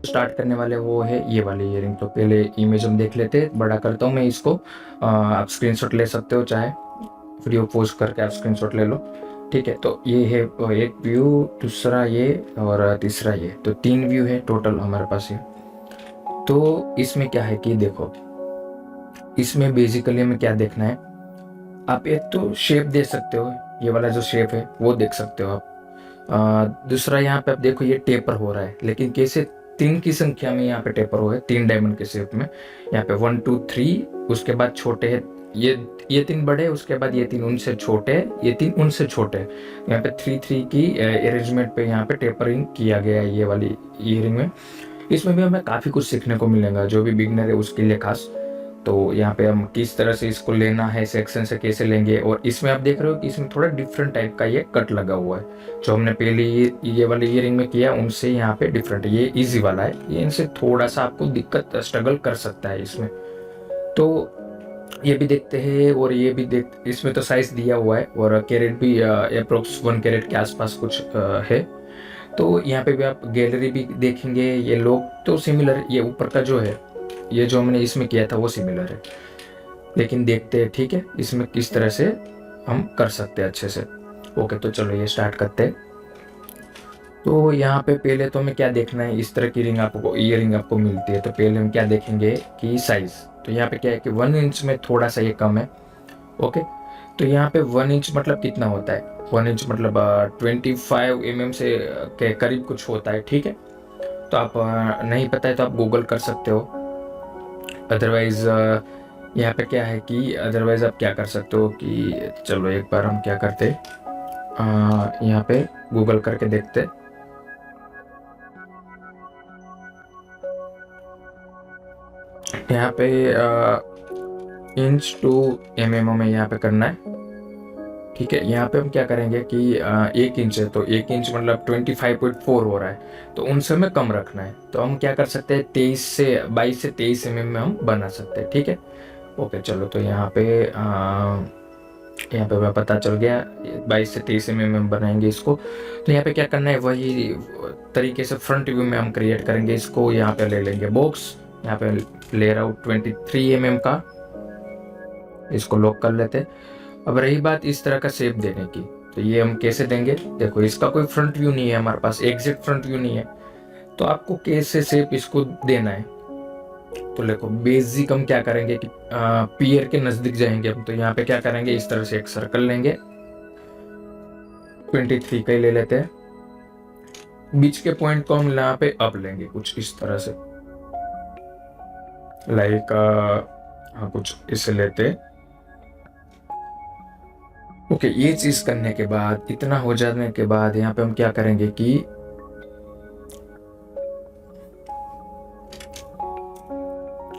Start करने वाले वो है ये वाली ईयरिंग। तो पहले इमेज हम देख लेते हैं, बड़ा करता हूँ मैं इसको। आप स्क्रीनशॉट ले सकते हो, चाहे वीडियो पॉज करके आप स्क्रीनशॉट ले लो, ठीक है। तो ये है एक व्यू, दूसरा ये और तीसरा ये, तो 3 व्यू है टोटल हमारे पास ये। तो इसमें क्या है कि देखो, इसमें बेसिकली हमें क्या देखना है, आप एक तो शेप दे सकते हो, ये वाला जो शेप है वो देख सकते हो आप। दूसरा यहाँ पे आप देखो ये टेपर हो रहा है, लेकिन कैसे, 3 की संख्या में यहाँ पे टेपर हो है, 3 डायमंड के शेप में। यहाँ पे 1 2 3, उसके बाद छोटे है ये 3 बड़े, उसके बाद ये 3 उनसे छोटे, ये 3 उनसे छोटे। यहाँ पे 3 3 की अरेंजमेंट पे यहाँ पे टेपरिंग किया गया है ये वाली ईयरिंग में। इसमें भी हमें काफ़ी कुछ सीखने को मिलेगा, जो भी बिगनर है उसके लिए खास। तो यहाँ पे हम किस तरह से इसको लेना है, सेक्शन से कैसे लेंगे। और इसमें आप देख रहे हो कि इसमें थोड़ा डिफरेंट टाइप का ये कट लगा हुआ है, जो हमने पहले ये वाले ईयरिंग में किया उनसे यहाँ पे डिफरेंट है। ये इजी वाला है, ये इनसे थोड़ा सा आपको दिक्कत स्ट्रगल कर सकता है इसमें। तो ये भी देखते हैं, और ये भी इसमें तो साइज दिया हुआ है, और कैरेट भी अप्रोक्स 1 कैरेट के आसपास कुछ है। तो यहाँ पे भी आप गैलरी भी देखेंगे, ये लोग तो सिमिलर, ये ऊपर का जो है, ये जो हमने इसमें किया था वो सिमिलर है, लेकिन देखते हैं ठीक है इसमें किस तरह से हम कर सकते हैं अच्छे से। ओके, तो चलो ये स्टार्ट करते हैं। तो यहाँ पे पहले तो हमें क्या देखना है, इस तरह की ईयरिंग आपको मिलती है, तो पहले हम क्या देखेंगे कि साइज। तो यहाँ पे क्या है कि 1 इंच में थोड़ा सा ये कम है। ओके, तो यहाँ पे 1 इंच मतलब कितना होता है, 1 इंच मतलब 25 mm से के करीब कुछ होता है, ठीक है। तो आप नहीं पता है तो आप गूगल कर सकते हो। अदरवाइज यहाँ पे क्या है कि अदरवाइज आप क्या कर सकते हो कि चलो एक बार हम क्या करते, यहाँ पे गूगल करके देखते। यहाँ पे इंच टू mm में यहाँ पे करना है, ठीक है। यहाँ पे हम क्या करेंगे कि 1 इंच है, तो 1 इंच मतलब 25.4 हो रहा है, तो उनसे हमें कम रखना है। तो हम क्या कर सकते हैं, 22 से 23 mm में हम बना सकते हैं, ठीक है। ओके चलो, तो यहाँ पे हमें पता चल गया 22 से 23 mm में बनाएंगे इसको। तो यहाँ पे क्या करना है, वही तरीके से फ्रंट व्यू में हम क्रिएट करेंगे इसको। यहाँ पे ले लेंगे बॉक्स, यहाँ पे ले रहा हूँ 23 mm का, इसको लॉक कर लेते। अब रही बात इस तरह का शेप देने की, तो ये हम कैसे देंगे, देखो इसका कोई फ्रंट व्यू नहीं है हमारे पास, एग्जैक्ट फ्रंट व्यू नहीं है, तो आपको कैसे शेप इसको देना है। तो देखो बेसिक हम क्या करेंगे कि पियर के नजदीक जाएंगे हम। तो यहाँ पे क्या करेंगे, इस तरह से एक सर्कल लेंगे, 23 का ही ले लेते हैं। बीच के पॉइंट को हम यहाँ पे अप लेंगे कुछ इस तरह से, लाइक कुछ इसे लेते। ओके, ये चीज करने के बाद, इतना हो जाने के बाद यहाँ पे हम क्या करेंगे कि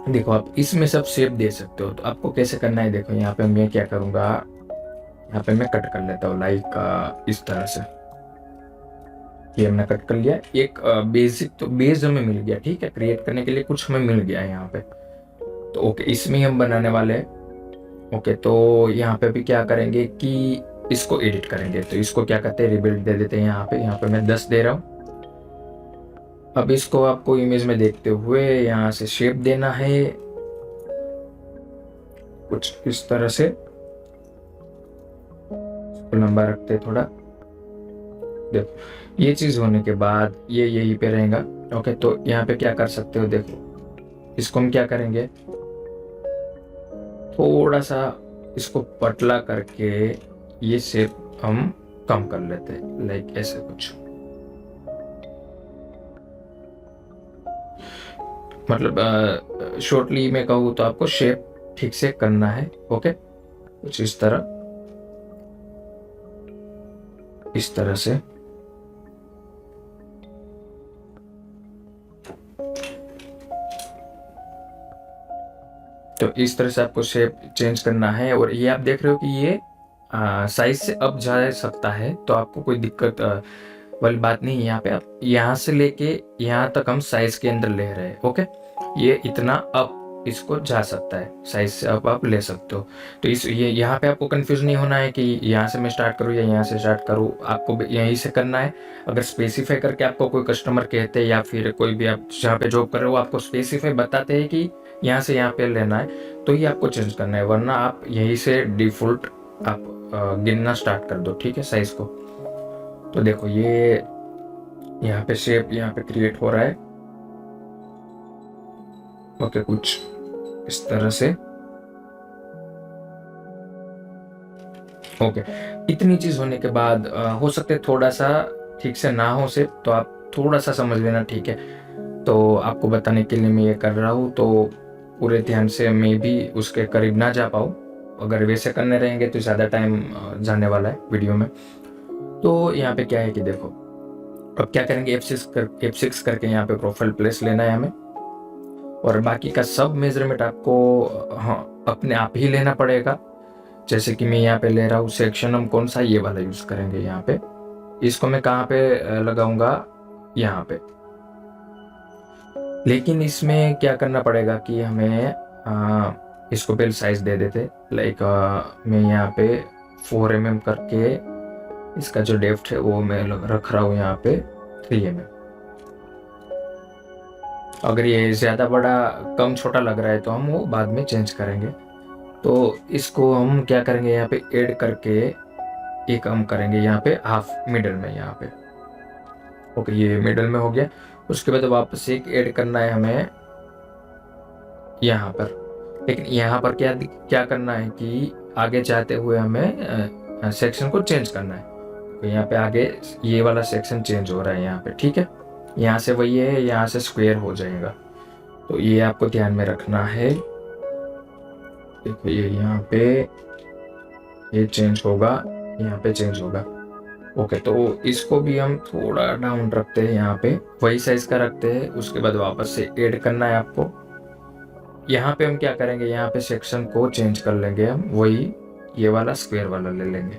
देखो आप इसमें सब शेप दे सकते हो। तो आपको कैसे करना है, देखो यहाँ पे मैं क्या करूँगा, यहाँ पे मैं कट कर लेता हूँ लाइक इस तरह से। ये हमने कट कर लिया, एक बेसिक तो बेस हमें मिल गया, ठीक है। क्रिएट करने के लिए कुछ हमें मिल गया है यहाँ पे। तो ओके, इसमें हम बनाने वाले हैं। ओके, तो यहाँ पे भी क्या करेंगे कि इसको एडिट करेंगे। तो इसको क्या करते हैं, रिबिल्ड दे देते हैं यहाँ पे मैं 10 दे रहा हूँ। अब इसको आपको इमेज में देखते हुए यहाँ से शेप देना है कुछ इस तरह से, लंबा रखते थोड़ा। देखो ये चीज होने के बाद ये यहीं पे रहेगा। ओके, तो यहाँ पे क्या कर सकते हो, देखो इसको हम क्या करेंगे, थोड़ा सा इसको पतला करके ये शेप हम कम कर लेते हैं, लाइक ऐसे कुछ। मतलब शॉर्टली मैं कहूँ तो आपको शेप ठीक से करना है। ओके, कुछ इस तरह से। तो इस तरह से आपको शेप चेंज करना है। और ये आप देख रहे हो कि ये साइज से अब जा सकता है, तो आपको कोई दिक्कत वाली बात नहीं है। यहाँ पे आप यहाँ से लेके यहाँ तक हम साइज के अंदर ले रहे हैं। ओके, ये इतना अप इसको जा सकता है, साइज से आप ले सकते हो। तो इस ये यहाँ पे आपको कंफ्यूज नहीं होना है कि यहाँ से मैं स्टार्ट करूँ या यहाँ से स्टार्ट करूँ, आपको यहीं से करना है। अगर स्पेसिफाई करके आपको कोई कस्टमर कहते हैं या फिर कोई भी आप जहाँ पे जॉब कर रहे हो आपको स्पेसिफाई बताते हैं कि यहाँ से यहाँ पे लेना है, तो ये आपको चेंज करना है, वरना आप यहीं से डिफ़ॉल्ट आप गिनना स्टार्ट कर दो, ठीक है, साइज को। तो देखो ये यहाँ पे शेप यहाँ पे क्रिएट हो रहा है। ओके, कुछ इस तरह से। ओके, इतनी चीज होने के बाद हो सकता है थोड़ा सा ठीक से ना हो से, तो आप थोड़ा सा समझ लेना, ठीक है। तो आपको बताने के लिए मैं ये कर रहा हूँ, तो पूरे ध्यान से मैं भी उसके करीब ना जा पाऊँ। अगर वैसे करने रहेंगे तो ज़्यादा टाइम जाने वाला है वीडियो में। तो यहाँ पे क्या है कि देखो, अब क्या करेंगे, F6 करके यहाँ पे प्रोफाइल प्लेस लेना है हमें, और बाकी का सब मेजरमेंट आपको हाँ अपने आप ही लेना पड़ेगा। जैसे कि मैं यहाँ पे ले रहा हूँ सेक्शन, हम कौन सा ये वाला यूज करेंगे यहाँ पे। इसको मैं कहाँ पे लगाऊंगा, यहाँ पे। लेकिन इसमें क्या करना पड़ेगा कि हमें इसको पहले साइज दे देते। लाइक मैं यहाँ पे 4 mm करके इसका जो डेप्थ है वो मैं रख रहा हूँ यहाँ पे 3 mm। अगर ये ज़्यादा बड़ा कम छोटा लग रहा है तो हम वो बाद में चेंज करेंगे। तो इसको हम क्या करेंगे, यहाँ पे ऐड करके एक हम करेंगे यहाँ पे हाफ मिडल में यहाँ पे। ओके, ये मिडल में हो गया। उसके बाद वापस एक ऐड करना है हमें यहाँ पर। लेकिन यहाँ पर क्या क्या करना है कि आगे जाते हुए हमें सेक्शन को चेंज करना है। तो यहाँ पे आगे ये वाला सेक्शन चेंज हो रहा है यहाँ पे, ठीक है। यहाँ से वही है, यहाँ से स्क्वायर हो जाएगा, तो ये आपको ध्यान में रखना है। देखो ये यहाँ पे ये चेंज होगा, यहाँ पे चेंज होगा। ओके, तो इसको भी हम थोड़ा डाउन रखते हैं, यहाँ पे वही साइज का रखते हैं। उसके बाद वापस से ऐड करना है आपको। यहाँ पे हम क्या करेंगे, यहाँ पे सेक्शन को चेंज कर लेंगे हम, वही ये वाला स्क्वायर वाला ले लेंगे।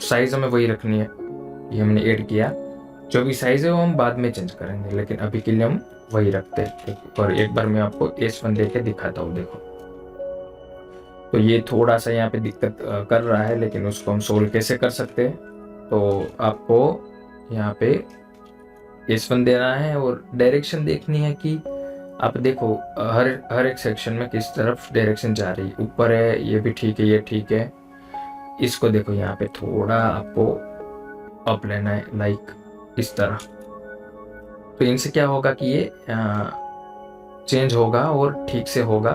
साइज हमें वही रखनी है, ये हमने ऐड किया। जो भी साइज है वो हम बाद में चेंज करेंगे, लेकिन अभी के लिए हम वही रखते हैं। और एक बार मैं आपको S1 देके दिखाता हूँ। देखो, तो ये थोड़ा सा यहाँ पे दिक्कत कर रहा है, लेकिन उसको हम सोल्व कैसे कर सकते हैं। तो आपको यहाँ पे S1 देना है और डायरेक्शन देखनी है कि आप देखो हर एक सेक्शन में किस तरफ डायरेक्शन जा रही है। ऊपर है, ये भी ठीक है, ये ठीक है। इसको देखो यहाँ पे थोड़ा आपको अप लेना है, लाइक इस तरह। तो इनसे क्या होगा कि ये चेंज होगा और ठीक से होगा।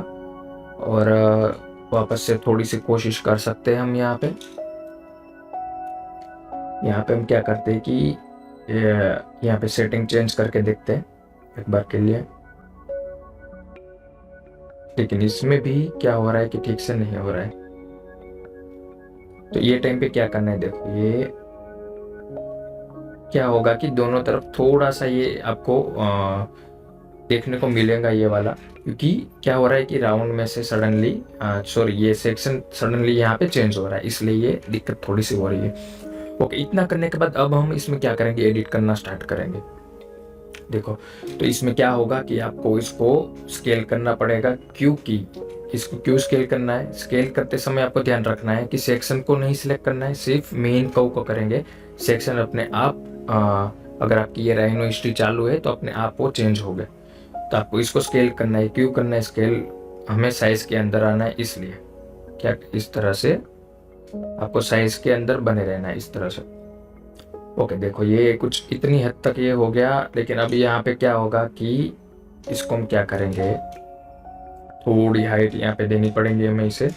और वापस से थोड़ी सी कोशिश कर सकते हैं हम यहाँ पे। हम क्या करते हैं कि यहाँ पे सेटिंग चेंज करके देखते हैं एक बार के लिए। लेकिन इसमें भी क्या हो रहा है कि ठीक से नहीं हो रहा है। तो ये टाइम पे क्या करना है, देखो ये क्या होगा कि दोनों तरफ थोड़ा सा ये आपको देखने को मिलेगा ये वाला, क्योंकि क्या हो रहा है कि राउंड में से सडनली ये सेक्शन सडनली यहाँ पे चेंज हो रहा है, इसलिए ये दिक्कत थोड़ी सी हो रही है। ओके, इतना करने के बाद अब हम इसमें क्या करेंगे, एडिट करना स्टार्ट करेंगे। देखो, तो इसमें क्या होगा कि आपको इसको स्केल करना पड़ेगा, क्योंकि इसको क्यों स्केल करना है, स्केल करते समय आपको ध्यान रखना है कि सेक्शन को नहीं सिलेक्ट करना है, सिर्फ मेन कर्व को करेंगे। सेक्शन अपने आप अगर आपकी ये राइनो हिस्ट्री चालू है तो अपने आप वो चेंज हो गए। तो आपको इसको स्केल करना है। क्यों करना है स्केल, हमें साइज के अंदर आना है, इसलिए क्या इस तरह से आपको साइज के अंदर बने रहना है, इस तरह से। ओके, देखो ये कुछ इतनी हद तक ये हो गया। लेकिन अभी यहाँ पे क्या होगा कि इसको हम क्या करेंगे, थोड़ी हाइट यहाँ पे देनी पड़ेगी हमें इसे,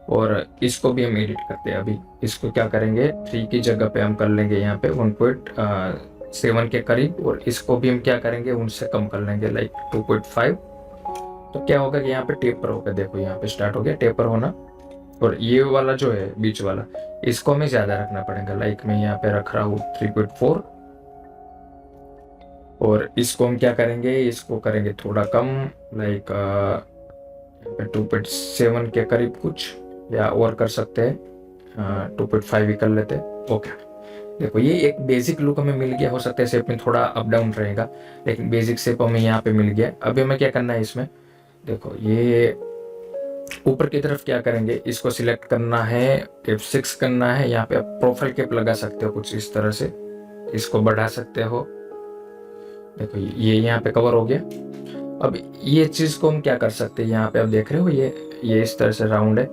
और इसको भी हम एडिट करते हैं। अभी इसको क्या करेंगे, 3 की जगह पे हम कर लेंगे यहाँ पे 1.7 के करीब, और इसको भी हम क्या करेंगे, उनसे कम कर लेंगे, लाइक 2.5। तो क्या होगा कि यहाँ पे टेपर होगा। देखो यहाँ पे स्टार्ट हो गया टेपर होना। और ये वाला जो है बीच वाला, इसको हमें ज्यादा रखना पड़ेगा। लाइक मैं यहाँ पे रख रहा हूँ 3.4, और इसको हम क्या करेंगे, इसको करेंगे थोड़ा कम, लाइक 2.7 के करीब कुछ, या और कर सकते हैं 2.5 ही कर लेते हैं। ओके, देखो ये एक बेसिक लुक हमें मिल गया। हो सकता है शेप में थोड़ा अप डाउन रहेगा, लेकिन बेसिक शेप हमें यहाँ पे मिल गया। अभी हमें क्या करना है, इसमें देखो ये ऊपर की तरफ क्या करेंगे, इसको सिलेक्ट करना है, F6 करना है, यहाँ पे आप प्रोफाइल कैप लगा सकते हो कुछ इस तरह से, इसको बढ़ा सकते हो। देखो ये यहाँ पे कवर हो गया। अब ये चीज़ को हम क्या कर सकते हैं, यहाँ पे आप देख रहे हो ये इस तरह से राउंड है।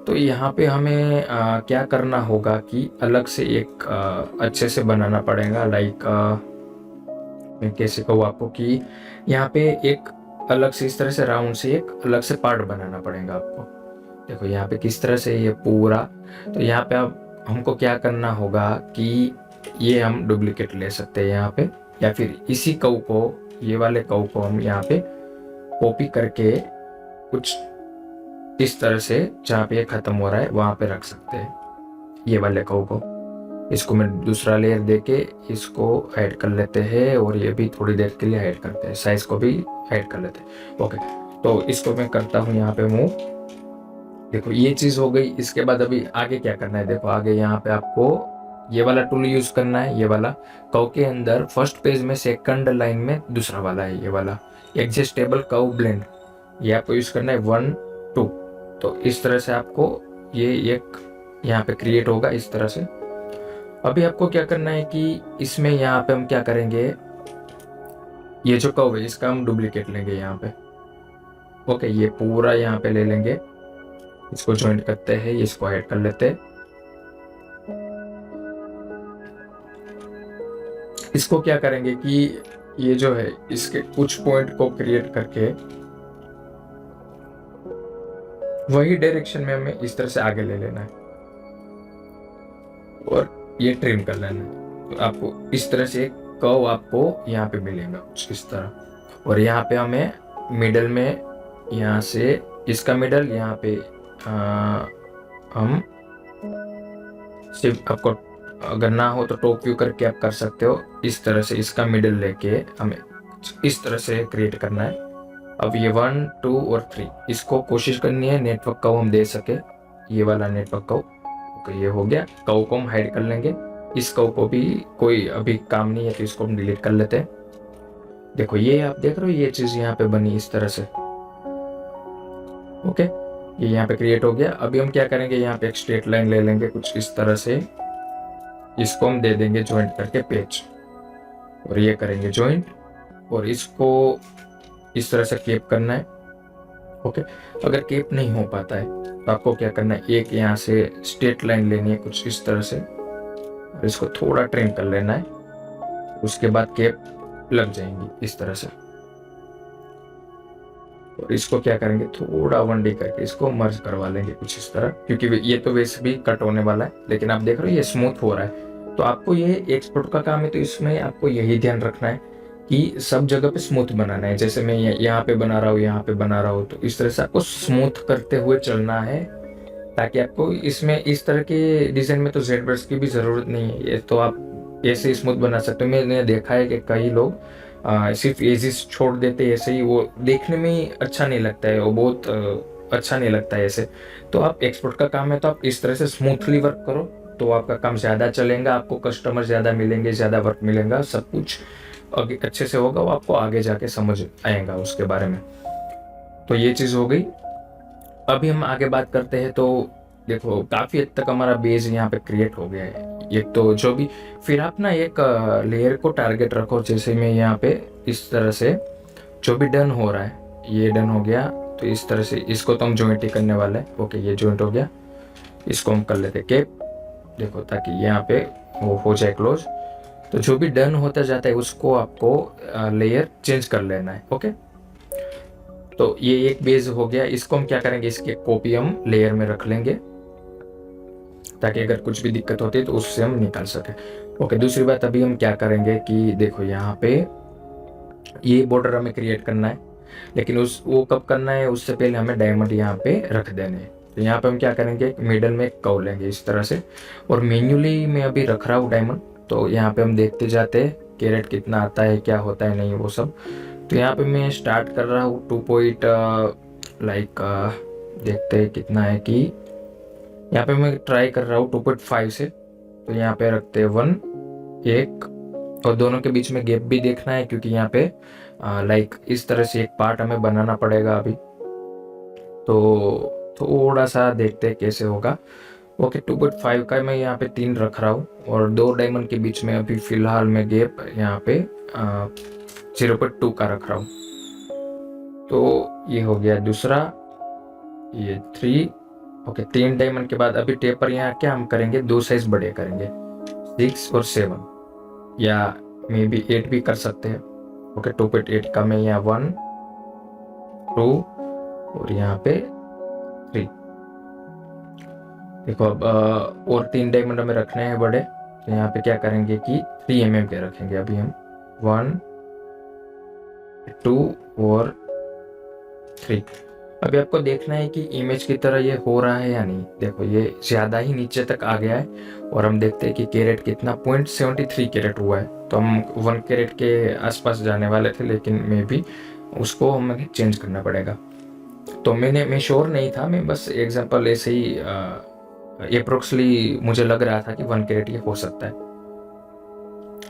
तो यहाँ पे हमें क्या करना होगा कि अलग से एक अच्छे से बनाना पड़ेगा। लाइक मैं कैसे कहूँ आपको कि यहाँ पे एक अलग से इस तरह से राउंड से एक अलग से पार्ट बनाना पड़ेगा आपको। देखो यहाँ पे किस तरह से ये पूरा, तो यहाँ पे अब हमको क्या करना होगा कि ये हम डुप्लीकेट ले सकते हैं यहाँ पे, या फिर इसी कव को, ये वाले कव को हम यहाँ पे कॉपी करके कुछ इस तरह से जहाँ पे ये खत्म हो रहा है वहां पे रख सकते हैं ये वाले कव को। इसको मैं दूसरा लेयर देके इसको ऐड कर लेते हैं, और ये भी थोड़ी देर के लिए ऐड करते हैं, साइज को भी ऐड कर लेते हैं। ओके, तो इसको मैं करता हूँ यहाँ पे मूव। देखो ये चीज हो गई। इसके बाद अभी आगे क्या करना है, देखो आगे यहाँ पे आपको ये वाला टूल यूज करना है। ये वाला कव के अंदर फर्स्ट पेज में सेकंड लाइन में दूसरा वाला है, ये वाला एडजस्टेबल कव ब्लेंड, ये आपको यूज करना है 1 2। तो इस तरह से आपको ये एक यहाँ पे क्रिएट होगा इस तरह से। अभी आपको क्या करना है कि इसमें यहाँ पे हम क्या करेंगे, ये जो कव है इसका हम डुप्लीकेट लेंगे यहाँ पे। ओके, ये पूरा यहाँ पे ले लेंगे, इसको ज्वाइंट करते हैं, इसको ऐड कर लेते हैं। इसको क्या करेंगे कि ये जो है इसके कुछ पॉइंट को क्रिएट करके वही डायरेक्शन में हमें इस तरह से आगे ले लेना है, और ये ट्रिम कर लेना है। तो आपको इस तरह से एक कर्व आपको यहाँ पे मिलेगा कुछ इस तरह। और यहाँ पे हमें मिडल में, यहाँ से इसका मिडल यहाँ पे हम सिर्फ, आपको अगर ना हो तो टॉप व्यू करके आप कर सकते हो इस तरह से। इसका मिडल लेके हमें इस तरह से क्रिएट करना है। अब ये 1 2 और 3 इसको कोशिश करनी है नेटवर्क कव हम दे सके, ये वाला नेटवर्क कव। ओके, ये हो गया। कव को हम हाइड कर लेंगे, इस कव को भी कोई अभी काम नहीं है तो इसको हम डिलीट कर लेते हैं। देखो ये आप देख रहे हो ये चीज यहाँ पे बनी इस तरह से। ओके, ये यहाँ पे क्रिएट हो गया। अभी हम क्या करेंगे, यहाँ पे एक स्ट्रेट लाइन ले लेंगे कुछ इस तरह से, इसको हम दे देंगे ज्वाइंट करके पेज, और ये करेंगे ज्वाइंट, और इसको इस तरह से केप करना है। ओके, अगर केप नहीं हो पाता है तो आपको क्या करना है, एक यहाँ से स्ट्रेट लाइन लेनी है कुछ इस तरह से, और इसको थोड़ा ट्रिम कर लेना है। उसके बाद केप लग जाएंगी इस तरह से, और इसको क्या करेंगे, थोड़ा 1D करके इसको मर्ज करवा लेंगे कुछ इस तरह, क्योंकि ये तो वैसे भी कट होने वाला है। लेकिन आप देख रहे हो ये स्मूथ हो रहा है, तो आपको ये एक्सपोर्ट का काम है, तो इसमें आपको यही ध्यान रखना है कि सब जगह पे स्मूथ बनाना है। जैसे मैं यहाँ पे बना रहा हूँ, यहाँ पे बना रहा हूँ, तो इस तरह से आपको स्मूथ करते हुए चलना है, ताकि आपको इसमें इस तरह के डिजाइन में तो जेड ब्रश की भी जरूरत नहीं है, ये तो आप ऐसे स्मूथ बना सकते हो। मैंने देखा है कि कई लोग सिर्फ एजिस छोड़ देते हैं ऐसे ही, वो देखने में ही अच्छा नहीं लगता है, वो बहुत अच्छा नहीं लगता है ऐसे। तो आप एक्सपोर्ट का काम है तो आप इस तरह से स्मूथली वर्क करो, तो आपका काम ज़्यादा चलेगा, आपको कस्टमर ज़्यादा मिलेंगे, ज़्यादा वर्क मिलेगा, सब कुछ अच्छे से होगा, वो आपको आगे जाके समझ आएगा उसके बारे में। तो ये चीज़ हो गई। अभी हम आगे बात करते हैं। तो देखो काफ़ी हद तक हमारा बेस यहाँ पे क्रिएट हो गया है। एक तो जो भी, फिर आप ना एक लेयर को टारगेट रखो, जैसे मैं यहाँ पे इस तरह से जो भी डन हो रहा है, ये डन हो गया, तो इस तरह से इसको तो हम ज्वाइंट ही करने वाले हैं। ओके, ये ज्वाइंट हो गया, इसको हम कर लेते केप, देखो, ताकि यहाँ पे वो हो जाए क्लोज। तो जो भी डन होता जाता है उसको आपको लेयर चेंज कर लेना है। ओके, तो ये एक बेस हो गया। इसको हम क्या करेंगे, इसकी कॉपी हम लेयर में रख लेंगे, ताकि अगर कुछ भी दिक्कत होती है तो उससे हम निकाल सके। ओके, दूसरी बात अभी हम क्या करेंगे कि देखो यहाँ पे ये बॉर्डर हमें क्रिएट करना है, लेकिन वो कब करना है, उससे पहले हमें डायमंड यहाँ पे रख देने हैं। तो यहाँ पे हम क्या करेंगे, मिडल में एक कर्व लेंगे इस तरह से, और मैन्युअली मैं अभी रख रहा हूँ डायमंड, तो यहाँ पे हम देखते जाते हैं कैरेट कितना आता है, क्या होता है, नहीं वो सब। तो यहाँ पे मैं स्टार्ट कर रहा हूँ 2 पॉइंट, लाइक देखते हैं कितना है कि यहाँ पे मैं ट्राई कर रहा हूँ 2.5 से। तो यहाँ पे रखते हैं 1 1, और दोनों के बीच में गैप भी देखना है, क्योंकि यहाँ पे लाइक इस तरह से एक पार्ट हमें बनाना पड़ेगा अभी। तो थोड़ा सा देखते हैं कैसे होगा। ओके, 2.5 का मैं यहाँ पे 3 रख रहा हूँ और 2 डायमंड के बीच में अभी फिलहाल मैं गैप यहाँ पे 0.2 का रख रहा हूँ। तो ये हो गया दूसरा, ये 3। ओके, 3 डायमंड के बाद अभी टेपर यहाँ क्या हम करेंगे, 2 साइज बड़े करेंगे, 6 और 7 या मे बी 8 भी कर सकते हैं। ओके, 2.8 का मैं यहाँ 1 2 और यहाँ पे 3। देखो अब और 3 डायमंड हमें रखने हैं बड़े, तो यहाँ पे क्या करेंगे कि 3 mm के रखेंगे अभी हम, 1 2 और 3। अभी आपको देखना है कि इमेज की तरह ये हो रहा है या नहीं। देखो ये ज़्यादा ही नीचे तक आ गया है और हम देखते हैं कि कैरेट कितना 0.73 कैरेट हुआ है। तो हम 1 कैरेट के आसपास जाने वाले थे, लेकिन मे बी उसको हमें चेंज करना पड़ेगा। तो मैं श्योर नहीं था, मैं बस एग्जांपल ऐसे ही अप्रोक्सली मुझे लग रहा था कि 1 कैरेट ये हो सकता है।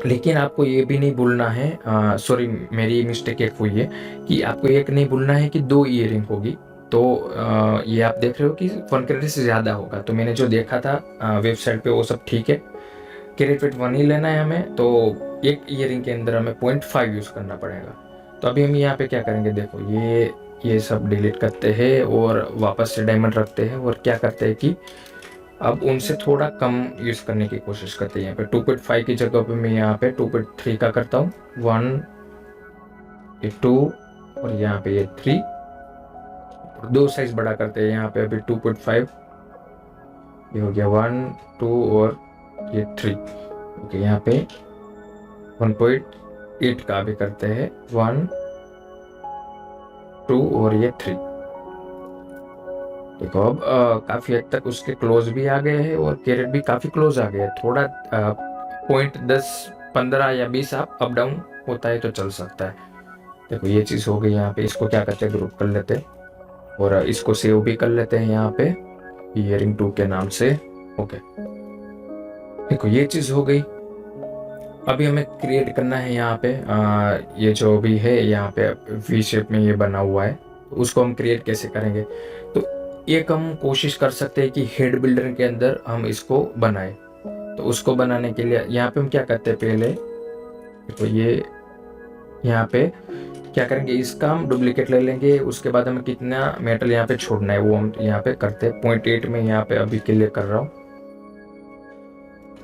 लेकिन आपको ये भी नहीं भूलना है, सॉरी मेरी मिस्टेक एक हुई है कि आपको एक नहीं भूलना है कि 2 ईयरिंग होगी। तो ये आप देख रहे हो कि 1 कैरेट से ज़्यादा होगा। तो मैंने जो देखा था वेबसाइट पे वो सब ठीक है, कैरेट वेट 1 ही लेना है हमें। तो एक ईयरिंग के अंदर हमें 0.5 यूज़ करना पड़ेगा। तो अभी हम यहाँ पे क्या करेंगे, देखो ये सब डिलीट करते हैं और वापस से डायमंड रखते हैं और क्या करते हैं कि अब उनसे थोड़ा कम यूज़ करने की कोशिश करते हैं। यहाँ पे 2.5 की जगह पे मैं यहाँ पे 2.3 का करता हूँ, 1 ये 2 और यहाँ पे ये 3 और 2 साइज बड़ा करते हैं। यहाँ पे अभी 2.5 ये हो गया 1 2 और ये 3। ओके, यहाँ पे 1.8 का भी करते हैं, 1 2 और ये 3। देखो अब काफ़ी हद तक उसके क्लोज भी आ गए हैं और कैरेट भी काफ़ी क्लोज आ गया है। थोड़ा पॉइंट 10 15 या 20 अप डाउन होता है तो चल सकता है। देखो ये चीज़ हो गई। यहाँ पे इसको क्या करते हैं, ग्रुप कर लेते हैं और इसको सेव भी कर लेते हैं यहाँ पे ईयरिंग 2 के नाम से। ओके, देखो ये चीज़ हो गई। अभी हमें क्रिएट करना है यहाँ पे ये जो भी है यहाँ पे वी शेप में ये बना हुआ है, उसको हम क्रिएट कैसे करेंगे। तो एक हम कोशिश कर सकते हैं कि हेड बिल्डर के अंदर हम इसको बनाएं। तो उसको बनाने के लिए यहाँ पे हम क्या करते हैं, पहले तो ये यहाँ पे क्या करेंगे, इसका हम डुप्लीकेट ले लेंगे। उसके बाद हमें कितना मेटल यहाँ पे छोड़ना है वो हम यहाँ पे करते हैं। 0.8 में यहाँ पे अभी के लिए कर रहा हूँ।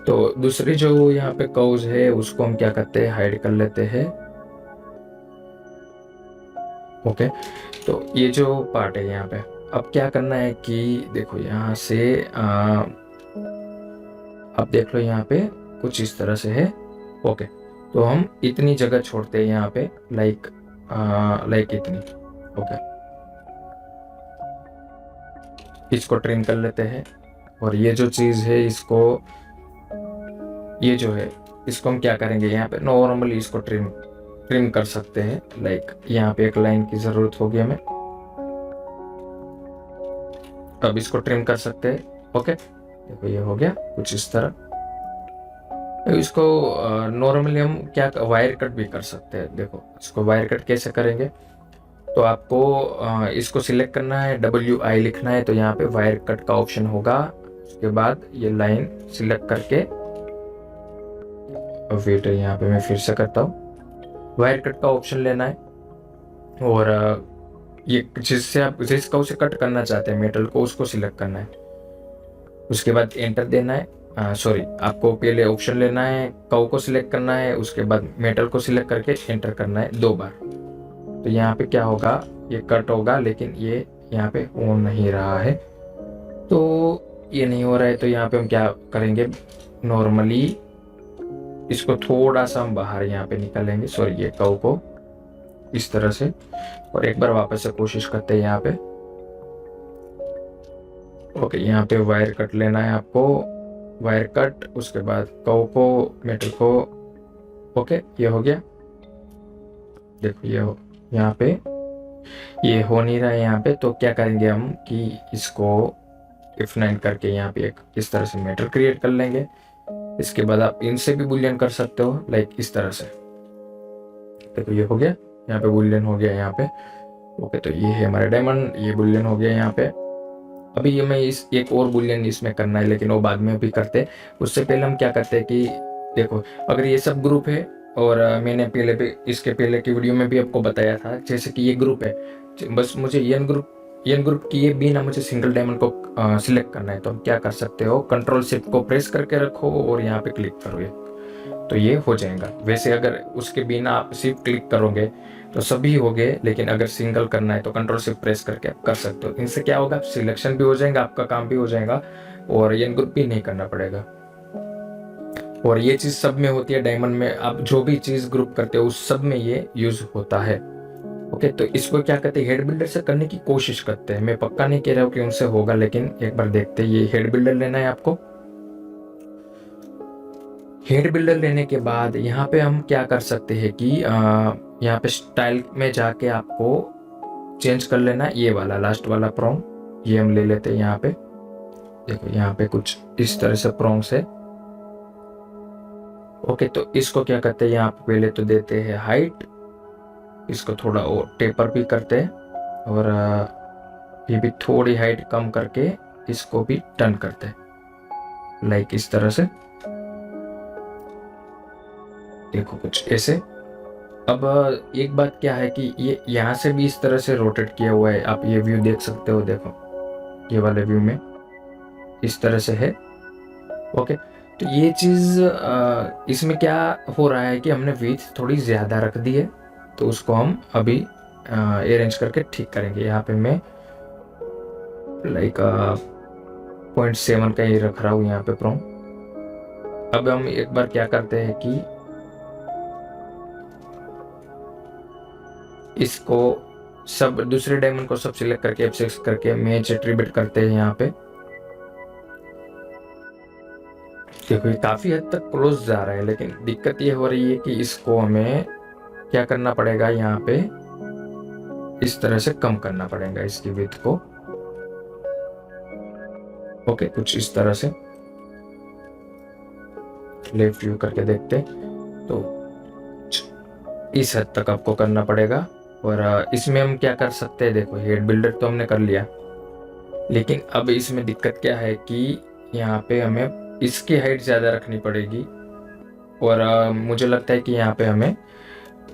तो दूसरी जो यहाँ पे कर्व्स है उसको हम क्या करते हैं, हाइड कर लेते हैं। ओके, तो ये जो पार्ट है यहाँ पे अब क्या करना है कि देखो यहाँ से अब देख लो यहाँ पे कुछ इस तरह से है। ओके, तो हम इतनी जगह छोड़ते हैं यहाँ पे, लाइक इतनी। ओके, इसको ट्रिम कर लेते हैं और ये जो चीज़ है इसको, ये जो है इसको हम क्या करेंगे, यहाँ पे नॉर्मली इसको ट्रिम कर सकते हैं। लाइक यहाँ पे एक लाइन की ज़रूरत होगी हमें, अब इसको ट्रिम कर सकते हैं। ओके, देखो ये हो गया कुछ इस तरह। इसको नॉर्मली हम क्या वायर कट भी कर सकते हैं। देखो इसको वायर कट कैसे करेंगे, तो आपको इसको सिलेक्ट करना है, WI लिखना है, तो यहाँ पे वायर कट का ऑप्शन होगा। उसके बाद ये लाइन सिलेक्ट करके वेट यहाँ पे मैं फिर से करता हूँ, वायर कट का ऑप्शन लेना है और ये जिससे आप जिसका उसे कट करना चाहते हैं मेटल को, उसको सिलेक्ट करना है। उसके बाद एंटर देना है। सॉरी, आपको पहले ऑप्शन लेना है, कव को सिलेक्ट करना है, उसके बाद मेटल को सिलेक्ट करके एंटर करना है 2 बार। तो यहाँ पे क्या होगा, ये कट होगा लेकिन ये यहाँ पे हो नहीं रहा है। तो ये नहीं हो रहा है तो यहाँ पे हम क्या करेंगे, नॉर्मली इसको थोड़ा सा हम बाहर यहाँ पे निकालेंगे, सॉरी ये कव को इस तरह से, और एक बार वापस से कोशिश करते हैं यहाँ पे। ओके, यहाँ पे वायर कट लेना है आपको, वायर कट, उसके बाद कव को, मेटल को। ओके, ये हो गया। देखो ये हो, यहाँ पे ये हो नहीं रहा है यहाँ पे। तो क्या करेंगे हम कि इसको F9 करके यहाँ पे एक इस तरह से मेटल क्रिएट कर लेंगे। इसके बाद आप इनसे भी बुलियन कर सकते हो, लाइक इस तरह से। देखो ये हो गया, यहाँ पे बुलियन हो गया यहाँ पे। ओके, तो ये है हमारे डायमंड, ये बुलियन हो गया यहाँ पे। अभी ये मैं इस एक और बुलियन इसमें करना है, लेकिन वो बाद में भी करते हैं। उससे पहले हम क्या करते हैं कि देखो, अगर ये सब ग्रुप है और मैंने पहले भी इसके पहले की वीडियो में भी आपको बताया था, जैसे कि ये ग्रुप है, बस मुझे एन ग्रुप की ये भी ना मुझे सिंगल डायमंड को सिलेक्ट करना है। तो हम क्या कर सकते हो, कंट्रोल शिफ्ट को प्रेस करके रखो और यहाँ पे क्लिक करो, ये तो ये हो जाएगा। वैसे अगर उसके बिना आप सिर्फ क्लिक करोगे तो सभी हो गए, लेकिन अगर सिंगल करना है तो कंट्रोल शिफ्ट प्रेस करके आप कर सकते हो। इनसे क्या होगा, सिलेक्शन भी हो जाएगा, आपका काम भी हो जाएगा और एन ग्रुप भी नहीं करना पड़ेगा। और ये चीज़ सब में होती है, डायमंड में आप जो भी चीज़ ग्रुप करते हो उस सब में ये यूज होता है। ओके, तो इसको क्या कहते हैं, हेड बिल्डर से करने की कोशिश करते हैं। मैं पक्का नहीं कह रहा हूँ कि उनसे होगा, लेकिन एक बार देखते हैं। ये हेड बिल्डर लेना है आपको। हेड बिल्डर लेने के बाद यहाँ पे हम क्या कर सकते हैं कि यहाँ पे स्टाइल में जाके आपको चेंज कर लेना, ये वाला लास्ट वाला प्रॉन्ग ये हम ले लेते हैं। यहाँ पे देखो, यहाँ पे कुछ इस तरह से प्रॉन्ग्स है। ओके, तो इसको क्या करते हैं, यहाँ पे पहले तो देते हैं हाइट, इसको थोड़ा और टेपर भी करते हैं और ये भी थोड़ी हाइट कम करके इसको भी टर्न करते हैं, लाइक इस तरह से। देखो कुछ ऐसे। अब एक बात क्या है कि ये यहाँ से भी इस तरह से रोटेट किया हुआ है, आप ये व्यू देख सकते हो। देखो ये वाले व्यू में इस तरह से है। ओके, तो ये चीज़ इसमें क्या हो रहा है कि हमने विड्थ थोड़ी ज़्यादा रख दी है, तो उसको हम अभी अरेंज करके ठीक करेंगे। यहाँ पे मैं लाइक 0.7 का ही रख रहा हूँ यहाँ पे प्रोम। अब हम एक बार क्या करते हैं कि इसको सब दूसरे डायमंड को सब सिलेक्ट करके F6 करके मैच एट्रीब्यूट करते हैं यहाँ पे। देखो ये काफी हद तक क्लोज जा रहा है, लेकिन दिक्कत ये हो रही है कि इसको हमें क्या करना पड़ेगा, यहाँ पे इस तरह से कम करना पड़ेगा इसकी विड्थ को। ओके, कुछ इस तरह से लेफ्ट व्यू करके देखते, तो इस हद तक आपको करना पड़ेगा। और इसमें हम क्या कर सकते हैं, देखो हेड बिल्डर तो हमने कर लिया, लेकिन अब इसमें दिक्कत क्या है कि यहाँ पे हमें इसकी हाइट ज़्यादा रखनी पड़ेगी। और मुझे लगता है कि यहाँ पे हमें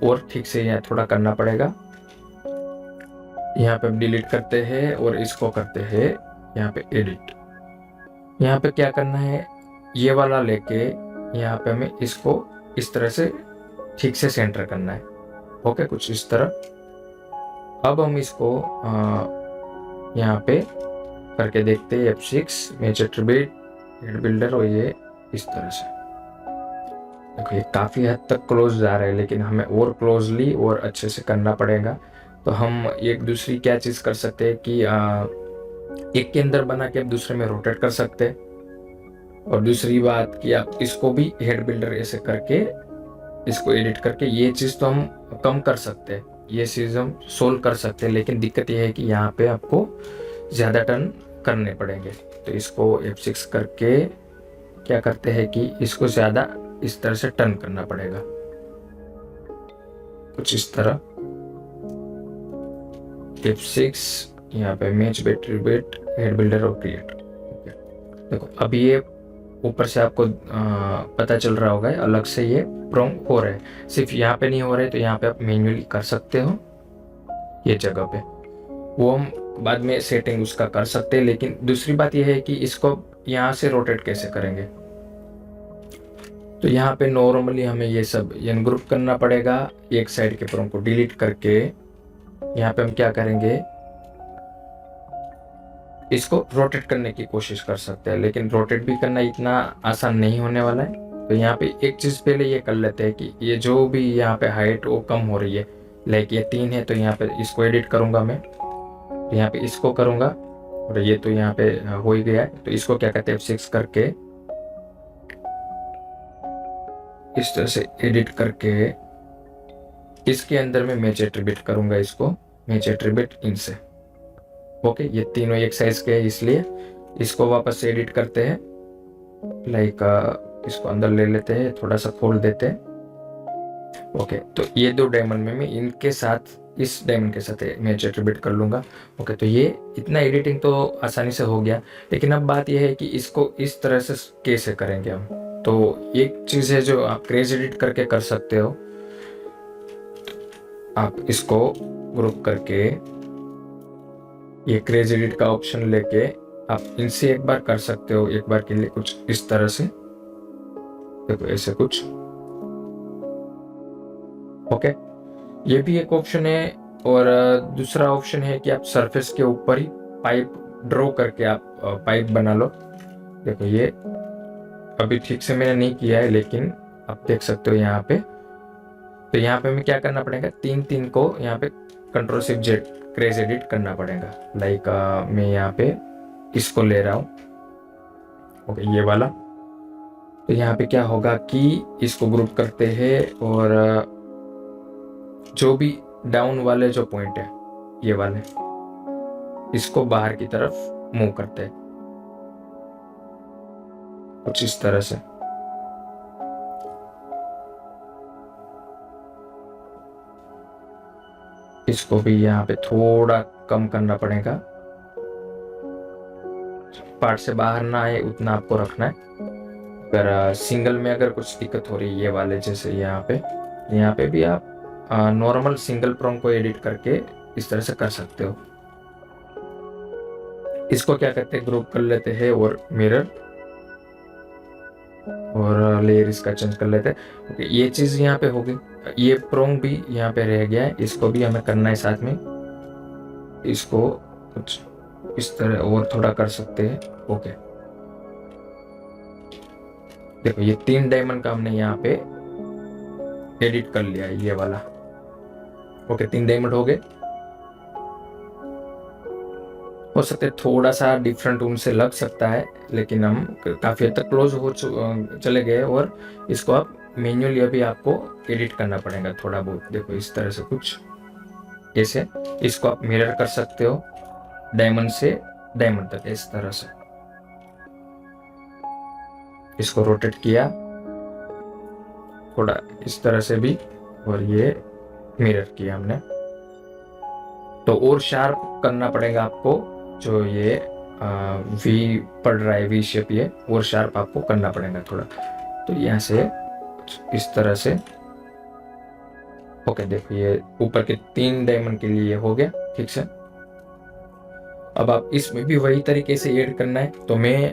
और ठीक से यहाँ थोड़ा करना पड़ेगा। यहाँ पे डिलीट करते हैं और इसको करते हैं यहाँ पे एडिट। यहाँ पे क्या करना है, ये वाला लेके यहाँ पे हमें इसको इस तरह से ठीक से सेंटर करना है। ओके, कुछ इस तरह। अब हम इसको यहाँ पे करके देखते हैं F6 match attribute head builder, और ये इस तरह से। देखो ये काफ़ी हद तक क्लोज जा रहा है, लेकिन हमें और क्लोजली और अच्छे से करना पड़ेगा। तो हम एक दूसरी क्या चीज़ कर सकते हैं कि एक के अंदर बना के आप दूसरे में रोटेट कर सकते हैं। और दूसरी बात कि आप इसको भी हेड बिल्डर ऐसे करके इसको एडिट करके ये चीज़ तो हम कम कर सकते हैं, ये चीज़ हम सोल्व कर सकते हैं। लेकिन दिक्कत ये है कि यहाँ पे आपको ज़्यादा टर्न करने पड़ेंगे। तो इसको F6 करके क्या करते हैं कि इसको ज़्यादा इस तरह से टर्न करना पड़ेगा, कुछ इस तरह। F6 यहाँ पे मैच बैटरी बेट हेड बिल्डर और क्रिएट। देखो अब ये ऊपर से आपको पता चल रहा होगा अलग से ये प्रोंग हो रहा है। सिर्फ यहाँ पे नहीं हो रहा है, तो यहाँ पे आप मैन्युअली कर सकते हो ये जगह पे, वो हम बाद में सेटिंग उसका कर सकते हैं। लेकिन दूसरी बात यह है कि इसको यहाँ से रोटेट कैसे करेंगे। तो यहाँ पे नॉर्मली हमें ये सब एन ग्रुप करना पड़ेगा, एक साइड के प्रोंग को डिलीट करके यहाँ पे हम क्या करेंगे, इसको रोटेट करने की कोशिश कर सकते हैं। लेकिन रोटेट भी करना इतना आसान नहीं होने वाला है। तो यहाँ पे एक चीज़ पहले ये कर लेते हैं कि ये जो भी यहाँ पे हाइट वो कम हो रही है, लाइक ये 3 है, तो यहाँ पे इसको एडिट करूँगा मैं, तो यहाँ पे इसको करूँगा, और ये तो यहाँ पे हो ही गया है। तो इसको क्या कहते हैं, F6 करके इस तरह से एडिट करके इसके अंदर में मैच एट्रीब्यूट करूँगा, इसको मैच एट्रीब्यूट इनसे। ओके, ये तीनों एक साइज के हैं, इसलिए इसको वापस से एडिट करते हैं, लाइक इसको अंदर ले लेते हैं, थोड़ा सा खोल देते हैं। ओके, तो ये 2 डायमंड में मैं इनके साथ इस डायमंड के साथ इमेज एट्रीब्यूट कर लूँगा। ओके, तो ये इतना एडिटिंग तो आसानी से हो गया, लेकिन अब बात यह है कि इसको इस तरह से कैसे करेंगे हम। तो एक चीज़ है जो आप क्रेज एडिट करके कर सकते हो। आप इसको ग्रुप करके ये क्रेज एडिट का ऑप्शन लेके आप इनसे एक बार कर सकते हो, एक बार के लिए कुछ इस तरह से, देखो ऐसे कुछ। ओके, ये भी एक ऑप्शन है। और दूसरा ऑप्शन है कि आप सरफेस के ऊपर ही पाइप ड्रॉ करके आप पाइप बना लो। देखो ये अभी ठीक से मैंने नहीं किया है, लेकिन आप देख सकते हो यहाँ पे। तो यहाँ पे हमें क्या करना पड़ेगा, तीन को यहाँ पे Ctrl+Shift+Z क्रेज एडिट करना पड़ेगा। लाइक मैं यहाँ पे इसको ले रहा हूँ, ओके, ये वाला। तो यहाँ पे क्या होगा कि इसको ग्रुप करते हैं और जो भी डाउन वाले जो पॉइंट है ये वाले, इसको बाहर की तरफ मूव करते हैं कुछ इस तरह से। इसको भी यहाँ पे थोड़ा कम करना पड़ेगा, पार्ट से बाहर ना आए उतना आपको रखना है। अगर सिंगल में अगर कुछ दिक्कत हो रही है ये वाले जैसे यहाँ पे भी आप नॉर्मल सिंगल प्रोंग को एडिट करके इस तरह से कर सकते हो। इसको क्या करते हैं, ग्रुप कर लेते हैं और मिरर और लेयर इसका चेंज कर लेते हैं। ओके, ये चीज यहाँ पे होगी। ये प्रोंग भी यहाँ पे रह गया है, इसको भी हमें करना है साथ में। इसको कुछ इस तरह और थोड़ा कर सकते हैं। ओके, देखो ये 3 डायमंड का हमने यहाँ पे एडिट कर लिया है, ये वाला। ओके, 3 डायमंड हो गए। हो सकता है थोड़ा सा डिफरेंट उनसे लग सकता है, लेकिन हम काफी हद तक क्लोज हो चले गए। और इसको आप मैन्युअली अभी आपको एडिट करना पड़ेगा थोड़ा बहुत। देखो इस तरह से कुछ ऐसे, इसको आप मिरर कर सकते हो डायमंड से डायमंड तक इस तरह से। इसको रोटेट किया थोड़ा इस तरह से भी, और ये मिरर किया हमने। तो और शार्प करना पड़ेगा आपको, जो ये वी पड़ रहा है, वी शेप, ये और शार्प आपको करना पड़ेगा थोड़ा। तो यहाँ से इस तरह से। ओके, देखो ये ऊपर के 3 डायमंड के लिए हो गया ठीक से। अब आप इसमें भी वही तरीके से ऐड करना है। तो मैं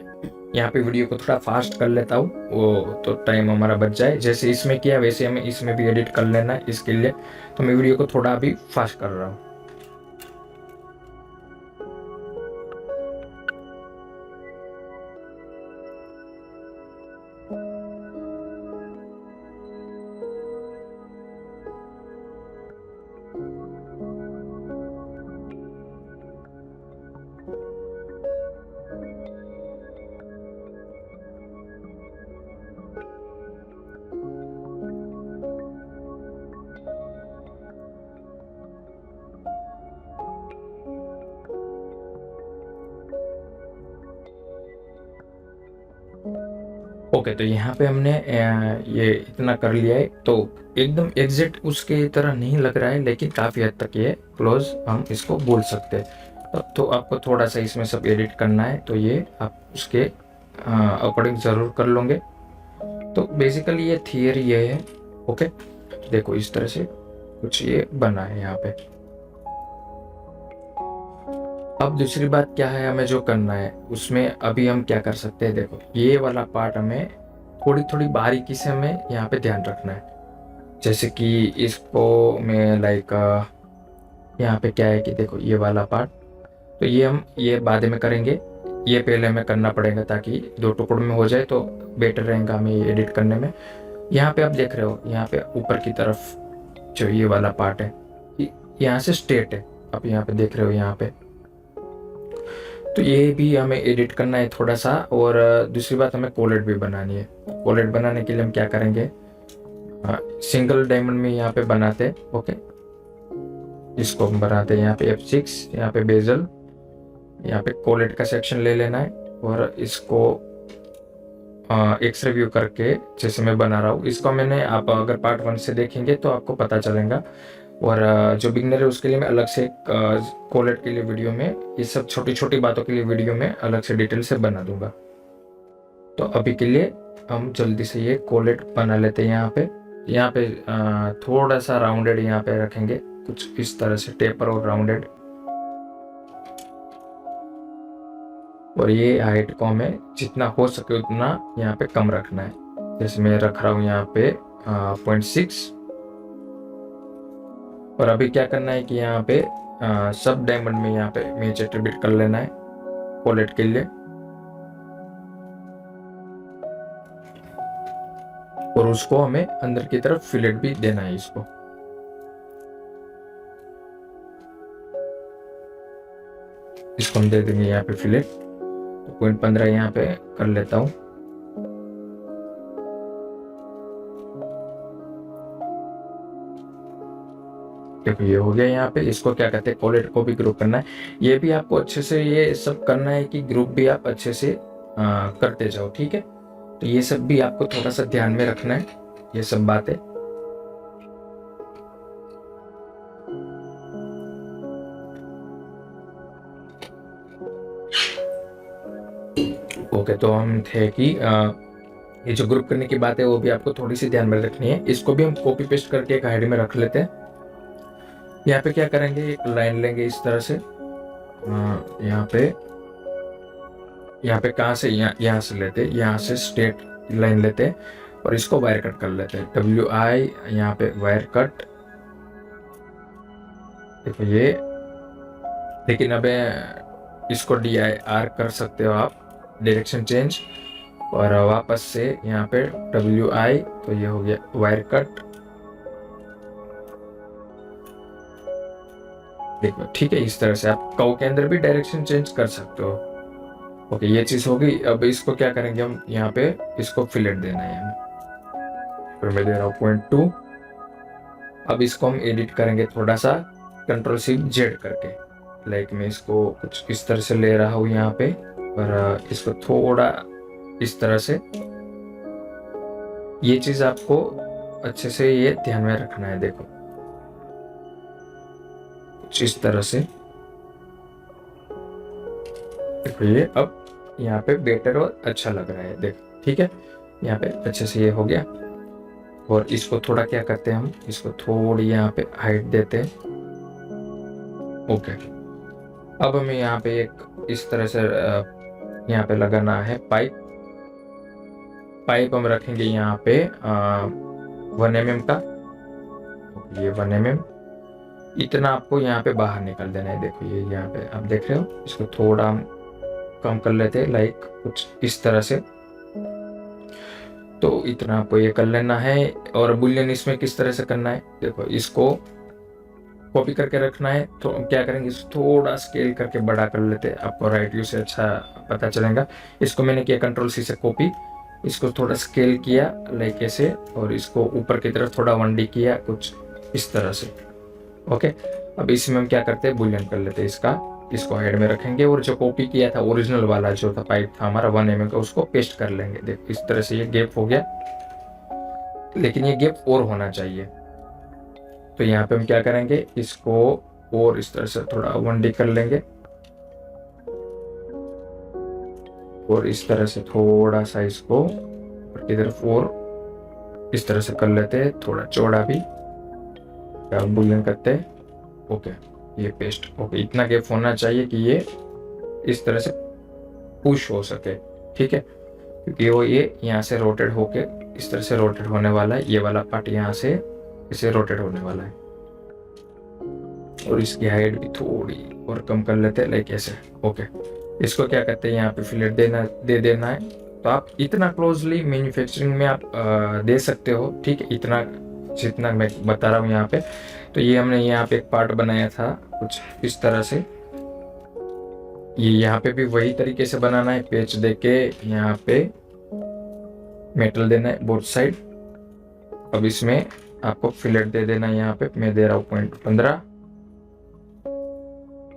यहाँ पे वीडियो को थोड़ा फास्ट कर लेता हूँ, वो तो टाइम हमारा बच जाए। जैसे इसमें किया वैसे हमें इसमें भी एडिट कर लेना है इसके लिए। तो मैं वीडियो को थोड़ा अभी फास्ट कर रहा हूँ। ओके, तो यहाँ पे हमने ये इतना कर लिया है। तो एकदम एग्जैक्ट उसके तरह नहीं लग रहा है, लेकिन काफ़ी हद तक ये क्लोज हम इसको बोल सकते हैं। तो आपको थोड़ा सा इसमें सब एडिट करना है, तो ये आप उसके अकॉर्डिंग ज़रूर कर लोगे। तो बेसिकली ये थियरी ये है। ओके, देखो इस तरह से कुछ ये बना है यहाँ पे। अब दूसरी बात क्या है, हमें जो करना है उसमें अभी हम क्या कर सकते हैं। देखो ये वाला पार्ट हमें थोड़ी थोड़ी बारीकी से हमें यहाँ पे ध्यान रखना है। जैसे कि इसको मैं लाइक यहाँ पे क्या है कि देखो ये वाला पार्ट, तो ये हम ये बाद में करेंगे, ये पहले हमें करना पड़ेगा ताकि 2 टुकड़ों में हो जाए तो बेटर रहेगा हमें ये एडिट करने में। यहाँ पे आप देख रहे हो, यहाँ पे ऊपर की तरफ जो ये वाला पार्ट है, यहाँ से स्ट्रेट है, आप यहाँ पे देख रहे हो यहाँ पे। तो ये भी हमें एडिट करना है थोड़ा सा। और दूसरी बात, हमें कोलेट भी बनानी है। कोलेट बनाने के लिए हम क्या करेंगे, सिंगल डायमंड में यहाँ पे बनाते। ओके, इसको हम बनाते हैं यहाँ पे F6, यहाँ पे बेजल, यहाँ पे कोलेट का सेक्शन ले लेना है और इसको एक्स रिव्यू करके जैसे मैं बना रहा हूँ। इसको मैंने, आप अगर पार्ट 1 से देखेंगे तो आपको पता चलेगा। और जो बिगनर है उसके लिए मैं अलग से कोलेट के लिए वीडियो में, ये सब छोटी छोटी बातों के लिए वीडियो में अलग से डिटेल से बना दूंगा। तो अभी के लिए हम जल्दी से ये कोलेट बना लेते हैं। यहाँ पे थोड़ा सा राउंडेड यहाँ पे रखेंगे, कुछ इस तरह से टेपर और राउंडेड। और ये हाइट को हमें जितना हो सके उतना यहाँ पे कम रखना है। जैसे मैं रख रहा हूँ यहाँ पे 0.6। और अभी क्या करना है कि यहाँ पे सब डायमंड में यहाँ पे मैच एट्रीब्यूट कर लेना है कोलेट के लिए। और उसको हमें अंदर की तरफ फिलेट भी देना है इसको हम दे देंगे यहाँ पे फिलेट। तो 0.15 यहाँ पे कर लेता हूँ। देखो ये हो गया। यहाँ पे इसको क्या कहते हैं, कोलेट को भी ग्रुप करना है। ये भी आपको अच्छे से ये सब करना है कि ग्रुप भी आप अच्छे से करते जाओ, ठीक है। तो ये सब भी आपको थोड़ा सा ध्यान में रखना है, ये सब बातें। ओके, तो हम थे कि ये जो ग्रुप करने की बात है वो भी आपको थोड़ी सी ध्यान में रखनी है। इसको भी हम कॉपी पेस्ट करके एक आईडी में रख लेते हैं। यहाँ पे क्या करेंगे, एक लाइन लेंगे इस तरह से। यहाँ पे कहाँ से, यहाँ से लेते, यहाँ से स्ट्रेट लाइन लेते और इसको वायर कट कर लेते हैं। WI यहाँ पे वायर कट। देखो ये, लेकिन अब इसको DIR कर सकते हो आप, डायरेक्शन चेंज। और वापस से यहाँ पे WI, तो ये हो गया वायर कट। देखो ठीक है, इस तरह से आप कर्व के अंदर भी डायरेक्शन चेंज कर सकते हो। ओके, ये चीज हो गई। अब इसको क्या करेंगे हम, यहाँ पे इसको फिलेट देना है हमें। फिर मैं दे रहा हूँ 0.2। अब इसको हम एडिट करेंगे थोड़ा सा, Ctrl+C+Z करके। लाइक मैं इसको कुछ इस तरह से ले रहा हूँ यहाँ पे, और इसको थोड़ा इस तरह से। ये चीज आपको अच्छे से ये ध्यान में रखना है। देखो कुछ इस तरह से। देखो ये अब यहाँ पे बेटर और अच्छा लग रहा है। देखो ठीक है, यहाँ पे अच्छे से ये हो गया। और इसको थोड़ा क्या करते हैं हम, इसको थोड़ी यहाँ पे हाइट देते हैं। ओके, अब हमें यहाँ पे एक इस तरह से यहाँ पे लगाना है पाइप हम रखेंगे यहाँ पे 1 mm का। ये 1 mm इतना आपको यहाँ पे बाहर निकाल देना है। देखो ये यहाँ पे आप देख रहे हो, इसको थोड़ा हम कम कर लेते हैं, लाइक कुछ इस तरह से। तो इतना आपको ये कर लेना है। और बुलियन इसमें किस तरह से करना है, देखो इसको कॉपी करके रखना है। तो क्या करेंगे, इसको थोड़ा स्केल करके बड़ा कर लेते हैं, आपको राइट व्यू से अच्छा पता चलेगा। इसको मैंने किया Ctrl+C से कॉपी, इसको थोड़ा स्केल किया लाइक ऐसे, और इसको ऊपर की तरफ थोड़ा 1D किया कुछ इस तरह से। ओके, अब इसमें हम क्या करते हैं, बुलियन कर लेते हैं इसको हेड में रखेंगे। और जो कॉपी किया था ओरिजिनल वाला जो था पाइप था हमारा 1 mm का, उसको पेस्ट कर लेंगे। देखो इस तरह से ये गैप हो गया, लेकिन ये गैप और होना चाहिए। तो यहाँ पे हम क्या करेंगे, इसको और इस तरह से थोड़ा 1D कर लेंगे। और इस तरह से थोड़ा सा इसको ऊपर की तरफ और इस तरह से कर लेते हैं, थोड़ा चौड़ा भी बुलियन करते हैं। ओके, ये पेस्ट। ओके, इतना गैप होना चाहिए कि ये इस तरह से पुश हो सके, ठीक है। क्योंकि वो ये यहाँ से रोटेट होके इस तरह से रोटेट होने वाला है, ये वाला पार्ट यहाँ से इसे रोटेट होने वाला है। और इसकी हाइट भी थोड़ी और कम कर लेते हैं, लाइक ऐसे। ओके, इसको क्या कहते हैं, यहाँ पे फिलेट दे देना है। तो आप इतना क्लोजली मैन्युफैक्चरिंग में आप दे सकते हो, ठीक है, इतना जितना मैं बता रहा हूँ यहाँ पे। तो ये हमने यहाँ पे एक पार्ट बनाया था कुछ इस तरह से। ये यहाँ पे भी वही तरीके से बनाना है, पेच देके यहाँ पे मेटल देना है बोथ साइड। अब इसमें आपको फिलेट दे देना है। यहाँ पे मैं दे रहा हूँ 0.15।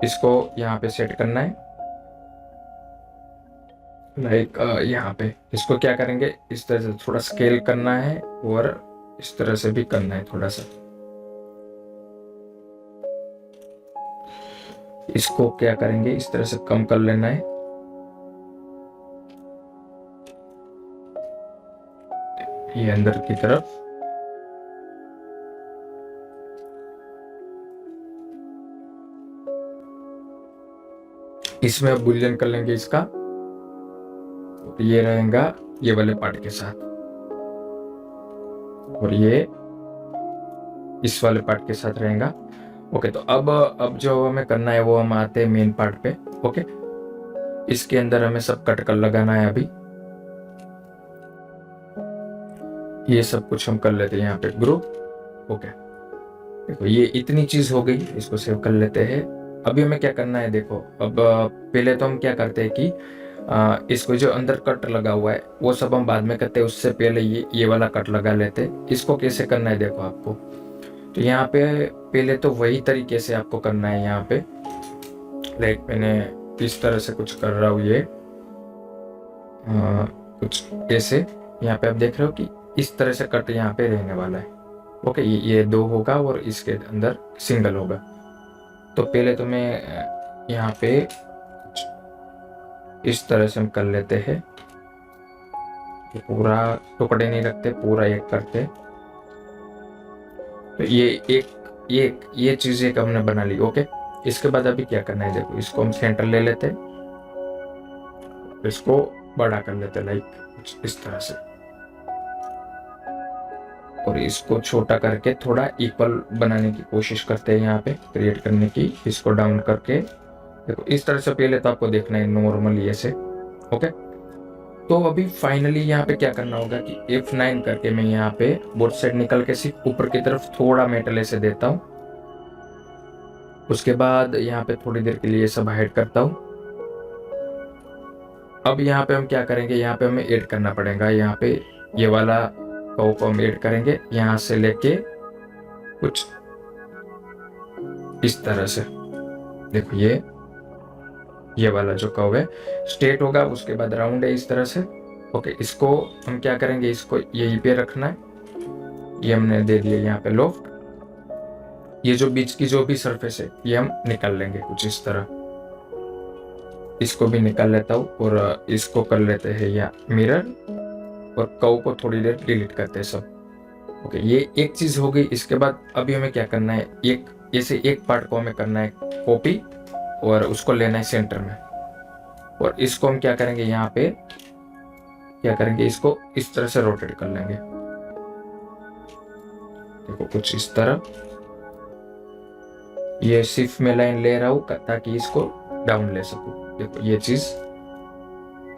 इसको यहाँ पे सेट करना है, लाइक यहाँ पे। इसको क्या करेंगे, इस तरह से थोड़ा स्केल करना है और इस तरह से भी करना है थोड़ा सा। इसको क्या करेंगे, इस तरह से कम कर लेना है। ये अंदर की तरफ इसमें अब बुलियन कर लेंगे इसका, ये रहेगा ये वाले पार्ट के साथ, और ये इस वाले पार्ट के साथ रहेगा। ओके, तो अब जो हमें करना है वो हम आते हैं मेन पार्ट पे। ओके, इसके अंदर हमें सब कट कर लगाना है। अभी ये सब कुछ हम कर लेते हैं यहाँ पे ग्रुप। ओके, देखो ये इतनी चीज हो गई, इसको सेव कर लेते हैं। अभी हमें क्या करना है, देखो अब पहले तो हम क्या करते हैं कि इसको जो अंदर कट लगा हुआ है वो सब हम बाद में करते हैं, उससे पहले ये वाला कट लगा लेते हैं। इसको कैसे करना है देखो आपको, तो यहाँ पे पहले तो वही तरीके से आपको करना है। यहाँ पे लाइक मैंने इस तरह से कुछ कर रहा हूँ, ये कुछ ऐसे यहाँ पे आप देख रहे हो कि इस तरह से कट यहाँ पे रहने वाला है। ओके, ये 2 होगा और इसके अंदर सिंगल होगा। तो पहले तो मैं यहाँ पे इस तरह से हम कर लेते हैं, पूरा टुकड़े नहीं रखते, पूरा एक करते। तो ये चीज एक हमने बना ली। ओके, इसके बाद अभी क्या करना है, देखो इसको हम सेंटर ले लेते, इसको बड़ा कर लेते लाइक इस तरह से, और इसको छोटा करके थोड़ा इक्वल बनाने की कोशिश करते हैं, यहाँ पे क्रिएट करने की। इसको डाउन करके देखो इस तरह से पहले तो आपको देखना है नॉर्मली ऐसे। ओके, तो अभी फाइनली यहाँ पे क्या करना होगा कि F9 करके मैं यहाँ पे बोथ साइड निकल के सिर्फ ऊपर की तरफ थोड़ा मेटल ऐसे देता हूँ। उसके बाद यहाँ पे थोड़ी देर के लिए सब हाइड करता हूँ। अब यहाँ पे हम क्या करेंगे, यहाँ पे हमें ऐड करना पड़ेगा। यहाँ पे ये वाला कर्व को हम ऐड करेंगे, यहाँ से लेके कुछ इस तरह से। देखो ये वाला जो कर्व है स्ट्रेट होगा, उसके बाद राउंड है इस तरह से। ओके, इसको हम क्या करेंगे, इसको यहीं पे रखना है। ये हमने दे दिया यहाँ पे लोफ्ट। ये जो बीच की जो भी सरफेस है ये हम निकाल लेंगे कुछ इस तरह। इसको भी निकाल लेता हूँ और इसको कर लेते हैं या मिरर, और कर्व को थोड़ी देर डिलीट करते हैं सब। ओके, ये एक चीज हो गई। इसके बाद अभी हमें क्या करना है, एक ऐसे एक पार्ट को हमें करना है कॉपी, और उसको लेना है सेंटर में, और इसको हम क्या करेंगे, यहाँ पे क्या करेंगे, इसको इस तरह से रोटेट कर लेंगे। देखो कुछ इस तरह, ये सिर्फ मैं लाइन ले रहा हूँ ताकि इसको डाउन ले सकूं। देखो ये चीज,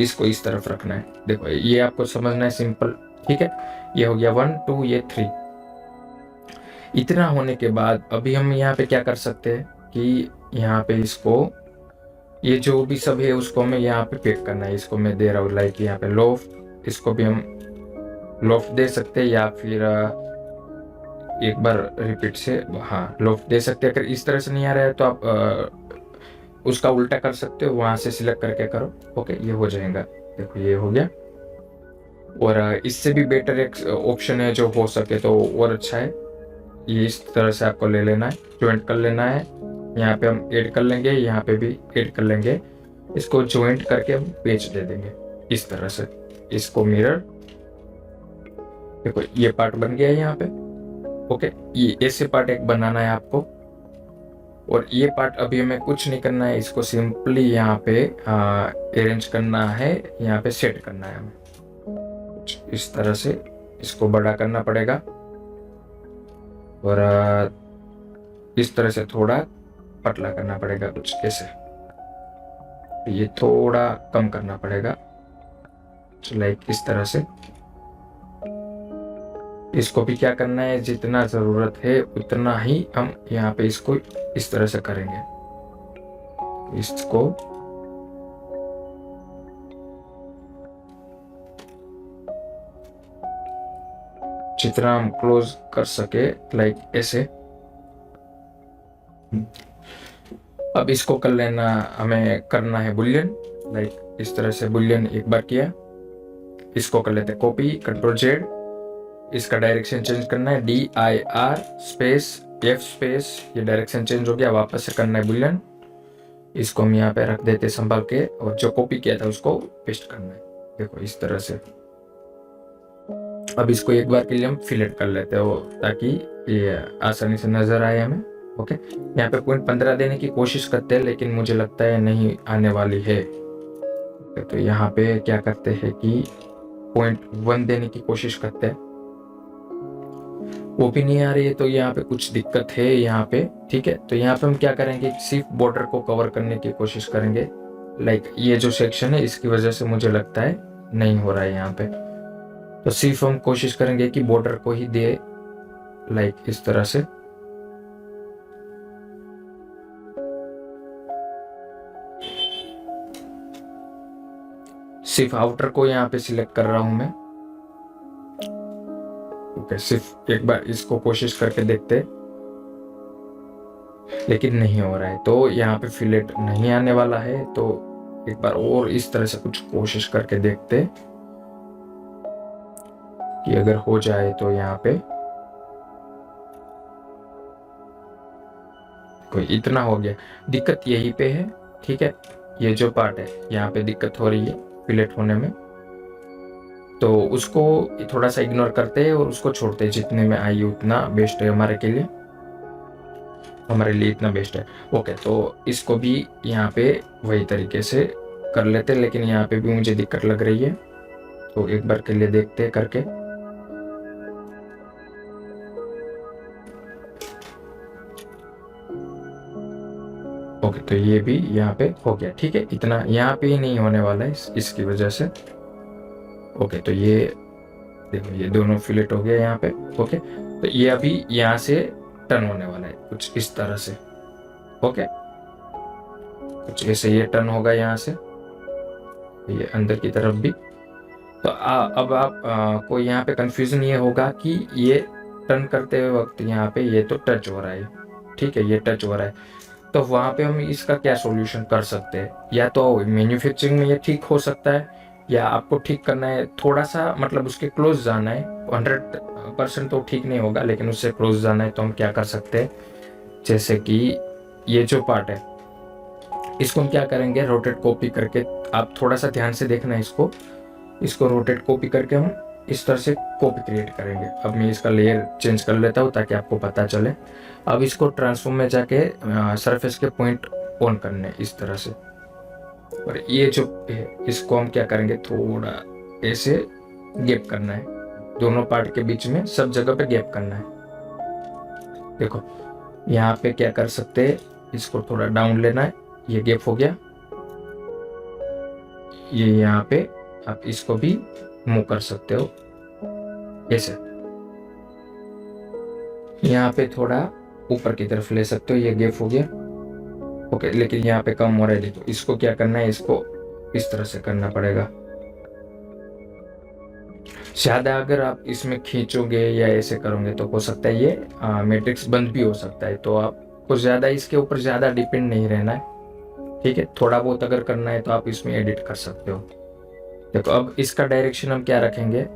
इसको इस तरफ रखना है। देखो ये आपको समझना है, सिंपल, ठीक है। ये हो गया 1 2, ये 3। इतना होने के बाद अभी हम यहाँ पे क्या कर सकते हैं कि यहाँ पे इसको, ये जो भी सब है उसको हमें यहाँ पे पैक करना है। इसको मैं दे रहा हूँ लाइक यहाँ पे लोफ्ट, इसको भी हम लोफ्ट दे सकते हैं, या फिर एक बार रिपीट से हाँ लोफ्ट दे सकते हैं। अगर इस तरह से नहीं आ रहा है तो आप उसका उल्टा कर सकते हो, वहां से सिलेक्ट करके करो। ओके, ये हो जाएगा। देखो ये हो गया। और इससे भी बेटर एक ऑप्शन है जो हो सके तो और अच्छा है, ये इस तरह से आपको ले लेना है, ज्वाइंट कर लेना है। यहाँ पे हम ऐड कर लेंगे, यहाँ पे भी ऐड कर लेंगे। इसको ज्वाइंट करके हम पेज दे देंगे इस तरह से। इसको मिरर, देखो ये पार्ट बन गया है यहाँ पे। ओके, ये ऐसे पार्ट एक बनाना है आपको, और ये पार्ट अभी हमें कुछ नहीं करना है, इसको सिंपली यहाँ पे अरेंज करना है, यहाँ पे सेट करना है हमें कुछ इस तरह से। इसको बड़ा करना पड़ेगा, और इस तरह से थोड़ा पतला करना पड़ेगा कुछ ऐसे। ये थोड़ा कम करना पड़ेगा लाइक इस तरह से। इसको भी क्या करना है, जितना जरूरत है उतना ही हम यहाँ पे इसको इस तरह से करेंगे। इसको जितना हम क्लोज कर सके लाइक ऐसे। अब इसको कर लेना, हमें करना है बुलियन, लाइक इस तरह से बुलियन एक बार किया। इसको कर लेते कॉपी, Ctrl+Z, इसका डायरेक्शन चेंज करना है, DIR स्पेस F स्पेस, ये डायरेक्शन चेंज हो गया। वापस से करना है बुलियन, इसको हम यहाँ पे रख देते संभाल के, और जो कॉपी किया था उसको पेस्ट करना है। देखो इस तरह से। अब इसको एक बार के लिए हम फिलेट कर लेते हो ताकि ये आसानी से नजर आए हमें। ओके, यहाँ पे 0.15 देने की कोशिश करते हैं, लेकिन मुझे लगता है नहीं आने वाली है। तो यहाँ पे क्या करते हैं कि 0.1 देने की कोशिश करते हैं, वो भी नहीं आ रही है, तो यहाँ पे कुछ दिक्कत है यहाँ पे। ठीक है, तो यहाँ पे हम क्या करेंगे, सिर्फ बॉर्डर को कवर करने की कोशिश करेंगे। लाइक ये जो सेक्शन है इसकी वजह से मुझे लगता है नहीं हो रहा है यहाँ पे, तो सिर्फ हम कोशिश करेंगे कि बॉर्डर को ही दे, लाइक इस तरह से। सिर्फ आउटर को यहाँ पे सिलेक्ट कर रहा हूं मैं। ओके, सिर्फ एक बार इसको कोशिश करके देखते, लेकिन नहीं हो रहा है, तो यहाँ पे फिलेट नहीं आने वाला है। तो एक बार और इस तरह से कुछ कोशिश करके देखते कि अगर हो जाए तो यहाँ पे कोई इतना हो गया। दिक्कत यहीं पे है। ठीक है, ये जो पार्ट है यहाँ पे दिक्कत हो रही है फिलेट होने में, तो उसको थोड़ा सा इग्नोर करते हैं और उसको छोड़ते हैं। जितने में आई उतना बेस्ट है हमारे के लिए, हमारे लिए इतना बेस्ट है। ओके, तो इसको भी यहाँ पे वही तरीके से कर लेते हैं, लेकिन यहाँ पे भी मुझे दिक्कत लग रही है, तो एक बार के लिए देखते हैं करके। ओके, तो ये भी यहाँ पे हो गया। ठीक है, इतना यहाँ पे ही नहीं होने वाला है इसकी वजह से। ओके, तो ये देखो ये दोनों फिलेट हो गया यहाँ पे। ओके, तो ये अभी यहाँ से टर्न होने वाला है कुछ इस तरह से। ओके, कुछ ऐसे ये टर्न होगा यहाँ से, ये अंदर की तरफ भी। तो अब आप को यहाँ पे कंफ्यूजन ये होगा कि ये टर्न करते हुए वक्त यहाँ पे ये तो टच हो रहा है। ठीक है, ये टच हो रहा है, तो वहाँ पे हम इसका क्या सॉल्यूशन कर सकते हैं। या तो मैन्युफैक्चरिंग में ये ठीक हो सकता है, या आपको ठीक करना है थोड़ा सा, मतलब उसके क्लोज जाना है। 100% तो ठीक नहीं होगा, लेकिन उससे क्लोज जाना है, तो हम क्या कर सकते हैं, जैसे कि ये जो पार्ट है इसको हम क्या करेंगे, रोटेट कॉपी करके, आप थोड़ा सा ध्यान से देखना इसको रोटेट कॉपी करके हम इस तरह से कॉपी क्रिएट करेंगे। अब मैं इसका लेयर चेंज कर लेता हूँ ताकि आपको पता चले। अब इसको ट्रांसफॉर्म में जाके सरफेस के पॉइंट ऑन करने इस तरह से, और ये जो है इसको हम क्या करेंगे, थोड़ा ऐसे गैप करना है, दोनों पार्ट के बीच में सब जगह पे गैप करना है। देखो यहाँ पे क्या कर सकते हैं, इसको थोड़ा डाउन लेना है, ये गैप हो गया। ये यहाँ पे आप इसको भी मूव कर सकते हो ऐसे, यहाँ पे थोड़ा ऊपर की तरफ ले सकते हो, ये गैप हो गया। ओके, लेकिन यहाँ पे कम हो रहा है। देखो इसको क्या करना है, इसको इस तरह से करना पड़ेगा। ज्यादा अगर आप इसमें खींचोगे या ऐसे करोगे तो हो सकता है ये मैट्रिक्स बंद भी हो सकता है, तो आपको ज्यादा इसके ऊपर ज्यादा डिपेंड नहीं रहना है। ठीक है, थोड़ा बहुत अगर करना है तो आप इसमें एडिट कर सकते हो। देखो अब इसका डायरेक्शन हम क्या रखेंगे,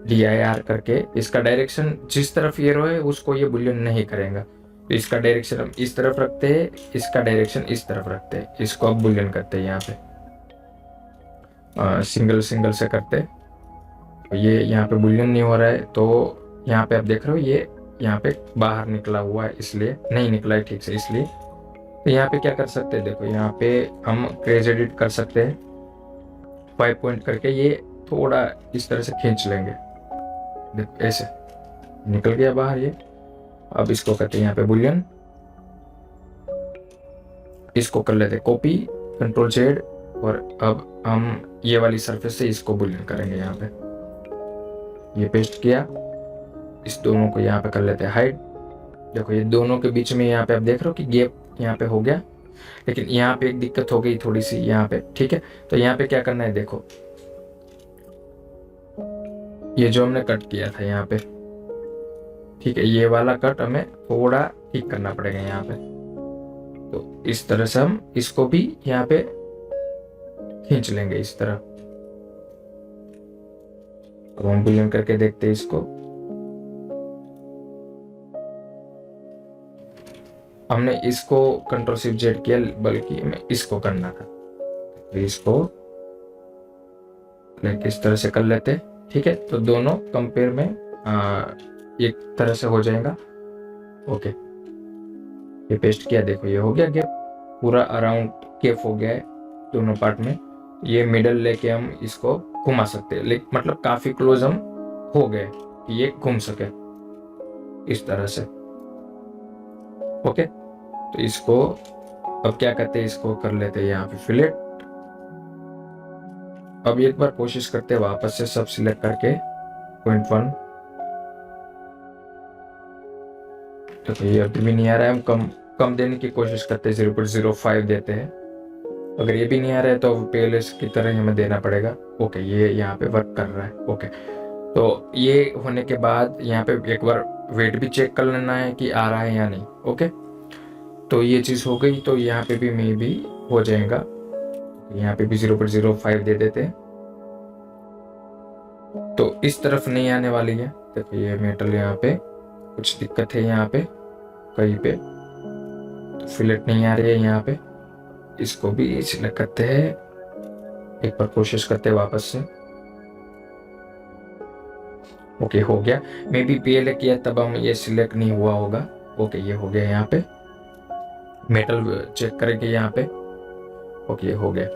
DIR करके इसका डायरेक्शन जिस तरफ एरो है उसको ये बुलियन नहीं करेगा, तो इसका डायरेक्शन हम इस तरफ रखते हैं, इसका डायरेक्शन इस तरफ रखते हैं, इसको अब बुलियन करते हैं। यहाँ पे सिंगल सिंगल से करते हैं, तो ये यहाँ पे बुलियन नहीं हो रहा है, तो यहाँ पे आप देख रहे हो ये यहाँ पे बाहर निकला हुआ है, इसलिए नहीं निकला है ठीक से, इसलिए। तो यहाँ पे क्या कर सकते हैं, देखो यहाँ पे हम क्रेज एडिट कर सकते हैं, 5 पॉइंट करके ये थोड़ा इस तरह से खींच लेंगे। देखो ऐसे निकल गया बाहर ये। अब इसको करते हैं यहाँ पे बुलियन, इसको कर लेते हैं कॉपी, Ctrl+Z, और अब हम ये वाली सरफेस से इसको बुलियन करेंगे। यहाँ पे ये पेस्ट किया, इस दोनों को यहाँ पे कर लेते हैं हाइड। देखो ये दोनों के बीच में यहाँ पे आप देख रहे हो कि गैप यहाँ पे हो गया, लेकिन यहाँ पे एक दिक्कत हो गई थोड़ी सी यहाँ पे। ठीक है, तो यहाँ पे क्या करना है, देखो ये जो हमने कट किया था यहाँ पे, ठीक है, ये वाला कट हमें थोड़ा ठीक करना पड़ेगा यहाँ पे। तो इस तरह से हम इसको भी यहाँ पे खींच लेंगे इस तरह। अब हम बुलियन करके देखते हैं इसको। हमने इसको कंट्रोल शिफ्ट जेड किया, बल्कि हमें इसको करना था, तो इसको लेके इस तरह से कर लेते। ठीक है, तो दोनों कंपेयर में एक तरह से हो जाएगा। ओके, ये पेस्ट किया, देखो ये हो गया गैप, पूरा अराउंड गैप हो गया है दोनों पार्ट में। ये मिडल लेके हम इसको घुमा सकते हैं, लेकिन मतलब काफी क्लोज हम हो गए कि ये घूम सके इस तरह से। ओके, तो इसको अब क्या करते हैं, इसको कर लेते हैं यहाँ पे फिलेट। अब एक बार कोशिश करते हैं वापस से सब सिलेक्ट करके 0.1। तो ये अभी भी नहीं आ रहा है, हम कम देने की कोशिश करते हैं, 0.05 देते हैं। अगर ये भी नहीं आ रहा है तो पहले की तरह ही हमें देना पड़ेगा। ओके, ये यहाँ पे वर्क कर रहा है। ओके, तो ये होने के बाद यहाँ पे एक बार वेट भी चेक कर लेना है कि आ रहा है या नहीं। ओके, तो ये चीज़ हो गई, तो यहाँ पे भी मे भी हो जाएगा, यहाँ पे भी 0.05 दे देते हैं। तो इस तरफ नहीं आने वाली है, देखो ये मेटल यहाँ पे कुछ दिक्कत है, यहाँ पे कहीं पे तो फिलेट नहीं आ रही है यहाँ पे। इसको भी सिलेक्ट करते हैं, एक बार कोशिश करते हैं वापस से। ओके, हो गया, मे बी पहले किया तब हम ये सिलेक्ट नहीं हुआ होगा। ओके, ये हो गया, यहाँ पे मेटल चेक करेंगे यहाँ पे। ओके, ये हो गया।